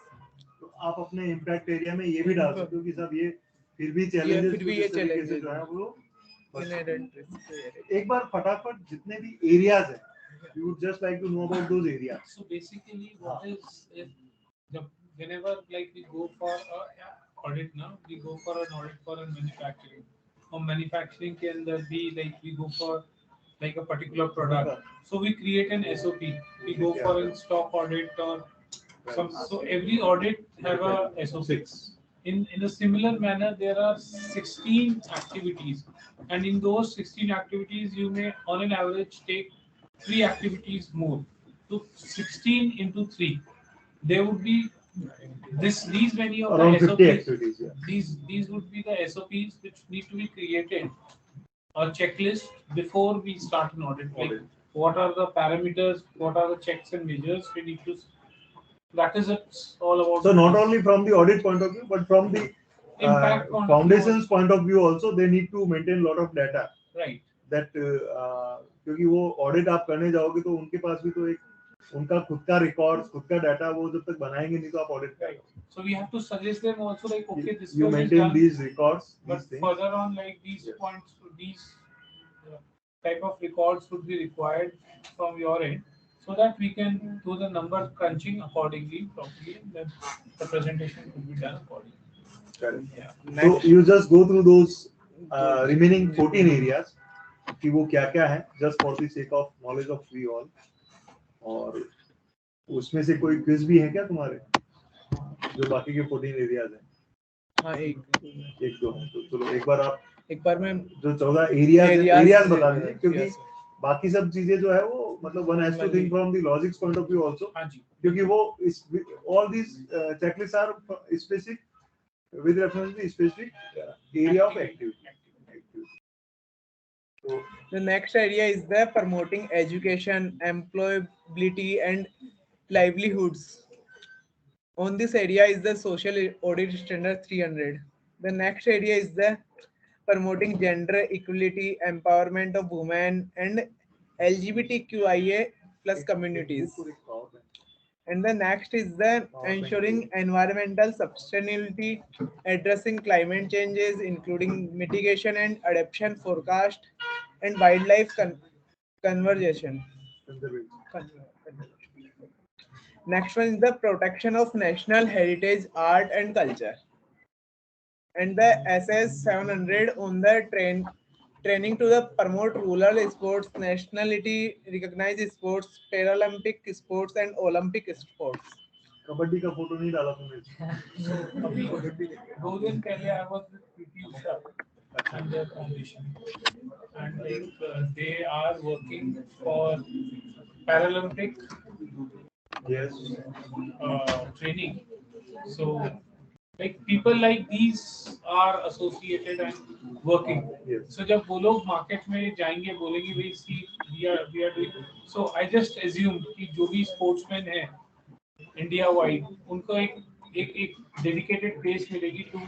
तो आप अपने impact area में ये भी डाल सकते हो कि सब ये फिर भी चैलेंजेस फिर भी ये challenges जो है वो Inherent risk. एक बार फटाफट जितने भी एरियाज हैं you would just like to know about those areas. So basically, what is if whenever like we go for a audit now, we go for an audit for a manufacturing. Or manufacturing can there be like we go for like a particular product. So we create an SOP. We go for a stock audit or some. So every audit have a SOP. In a similar manner, there are 16 activities, and in those 16 activities, you may on an average take 3 activities more. So 16 into 3, there would be these many of Around the 50 SOPs. activities, yeah. These would be the SOPs which need to be created, a checklist before we start an audit. Like what are the parameters, what are the checks and measures we need to. That is it's all about. So not only from the audit point of view, but from the Impact point of foundation's view. point of view also, they need to maintain a lot of data. Right. That क्योंकि वो audit आप करने जाओगे तो उनके पास भी तो एक उनका खुद का रिकॉर्ड्स खुद का डाटा वो जब तक बनाएंगे नहीं तो आप audit Right. So we have to suggest them also like okay this you one is maintain done, these records but these things. further on like these points, these type of records would be required from your end, so that we can do the number crunching accordingly properly, and then the presentation could be done accordingly. Correct. Yeah. So you just go through those remaining 14 areas कि वो क्या क्या है just for the sake of knowledge of we all. और उसमें से कोई quiz भी है क्या तुम्हारे जो बाकी के 14 एरियाज हैं? हाँ एक दो हैं तो चलो एक बार आप एक बार मैं जो 14 एरियाज बता दीजिए क्योंकि बाकी सब चीजें जो है वो मतलब one has to think from the logics point of view also, हाँ जी, क्योंकि वो all these checklists are specific with reference to the specific area of activity. So, The next area is the promoting education, employability, and livelihoods. On this area is the social audit standard 300. The next area is the promoting gender equality, empowerment of women, and LGBTQIA plus communities. And the next is the ensuring environmental sustainability, addressing climate changes, including mitigation and adaptation forecast, and wildlife conservation. Next one is the protection of national heritage, art, and culture. And the SS 700 on the training to the promote rural sports, nationality recognized sports, Paralympic sports, and Olympic sports. Kabaddi का photo नहीं डाला तुमने? अभी 2 दिन पहले I was with PT Usha and their foundation, and they are working for Paralympic Yes. training. So like people like these are associated and working. Yes. So जब वो लोग मार्केट में जाएंगे बोलेंगे भाई सी we are doing. So I just assume कि जो भी स्पोर्ट्समैन है इंडिया वाइड उनको एक डेडिकेटेड पेज मिलेगी टू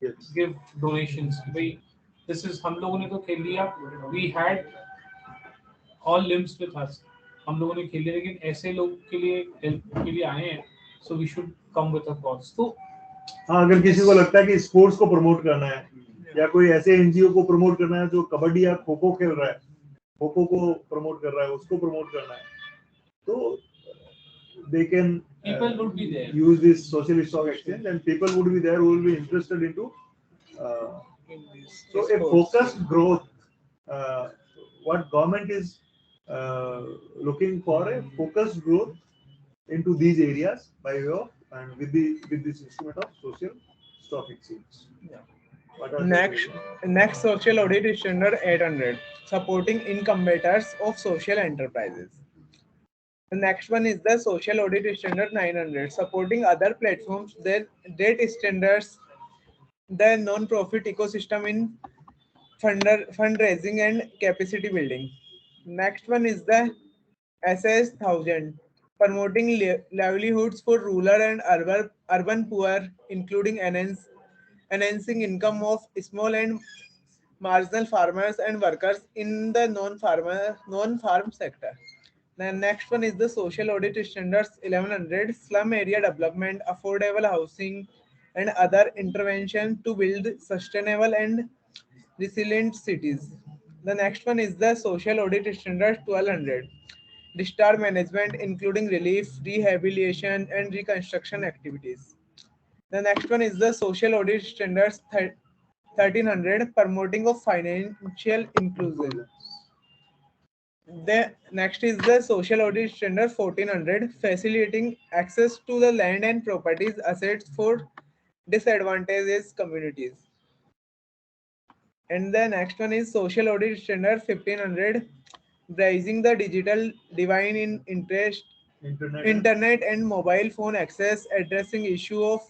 गिव डोनेशंस कि भाई दिस इज हम लोगों ने तो खेल लिया, we had all limbs with us, हम लोगों ने खेल लिया, लेकिन ऐसे लोग के लिए हेल्प के लिए आए हैं, so we should come with a cause. तो हाँ, अगर किसी को लगता है कि स्पोर्ट्स को प्रमोट करना है या कोई ऐसे एनजीओ को प्रमोट करना है जो कबड्डी या खो खो खेल रहा है, खो खो को प्रमोट कर रहा है, उसको प्रमोट करना है, तो they can people would be there. use this social stock exchange and people would be there who will be interested into so a focused growth. What government is looking for a focused growth into these areas by way of and with this instrument of social stock exchange. Next social audit is standard 800, supporting incumbents of social enterprises. The next one is the social audit standard 900, supporting other platforms, their data standards, the non-profit ecosystem in fundraising and capacity building. Next one is the SS 1000, promoting livelihoods for rural and urban poor, including enhancing income of small and marginal farmers and workers in the non-farm sector. The next one is the social audit standards 1100, slum area development, affordable housing, and other intervention to build sustainable and resilient cities. The next one is the social audit standards 1200, disaster management including relief, rehabilitation, and reconstruction activities. The next one is the social audit standards 1300, promoting of financial inclusion. The next is the social audit standard 1400, facilitating access to the land and properties assets for disadvantaged communities. And the next one is social audit standard 1500, bridging the digital divide in internet and mobile phone access, addressing issue of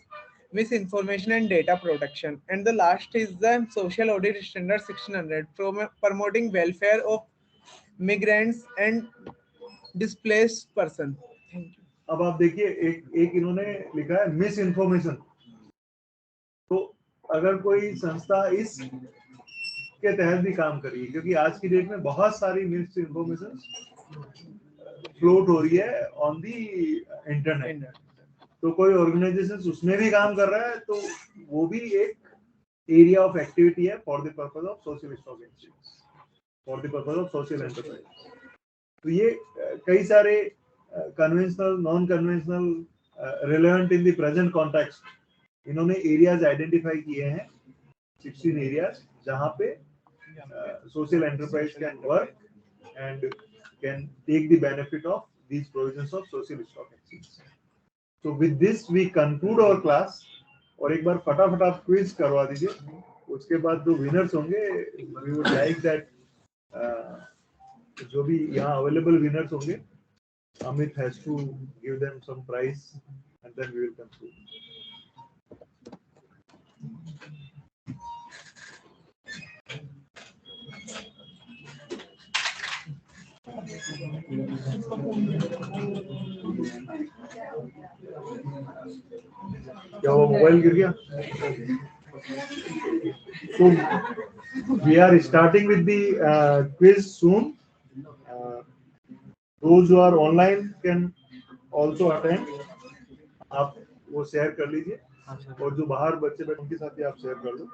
misinformation and data protection. And the last is the social audit standard 1600, promoting welfare of migrants and displaced person. Thank you. अब आप देखिए एक इन्होंने लिखा है miss information. तो अगर कोई संस्था इस के तहत भी काम कर रही है, क्योंकि आज की डेट में बहुत सारी मिस इन्फॉर्मेशन फ्लोट हो रही है ऑन दी इंटरनेट, तो कोई ऑर्गेनाइजेशन उसमें भी काम कर रहा है, तो वो भी एक एरिया ऑफ एक्टिविटी है for the purpose of social stock exchange, for the purpose of social enterprise. तो ये कई सारे conventional, non conventional, relevant in the present context इन्होंने एरियाज आइडेंटिफाई किए हैं, 16 एरियाज जहां पे social enterprise can work and can take the benefit of these provisions of social stock exchange. So with this we conclude our class. और एक बार फटाफट आप quiz करवा दीजिए, उसके बाद जो विनर्स होंगे we would like that जो भी यहाँ अवेलेबल विनर्स होंगे, Amit has to give them some prize and then we will conclude. क्या वो मोबाइल गिर गया? So we are starting with the quiz soon. Those who are online can also attend. आप वो शेयर कर लीजिए और जो बाहर बच्चे बैठे उनके साथ भी आप शेयर कर दो.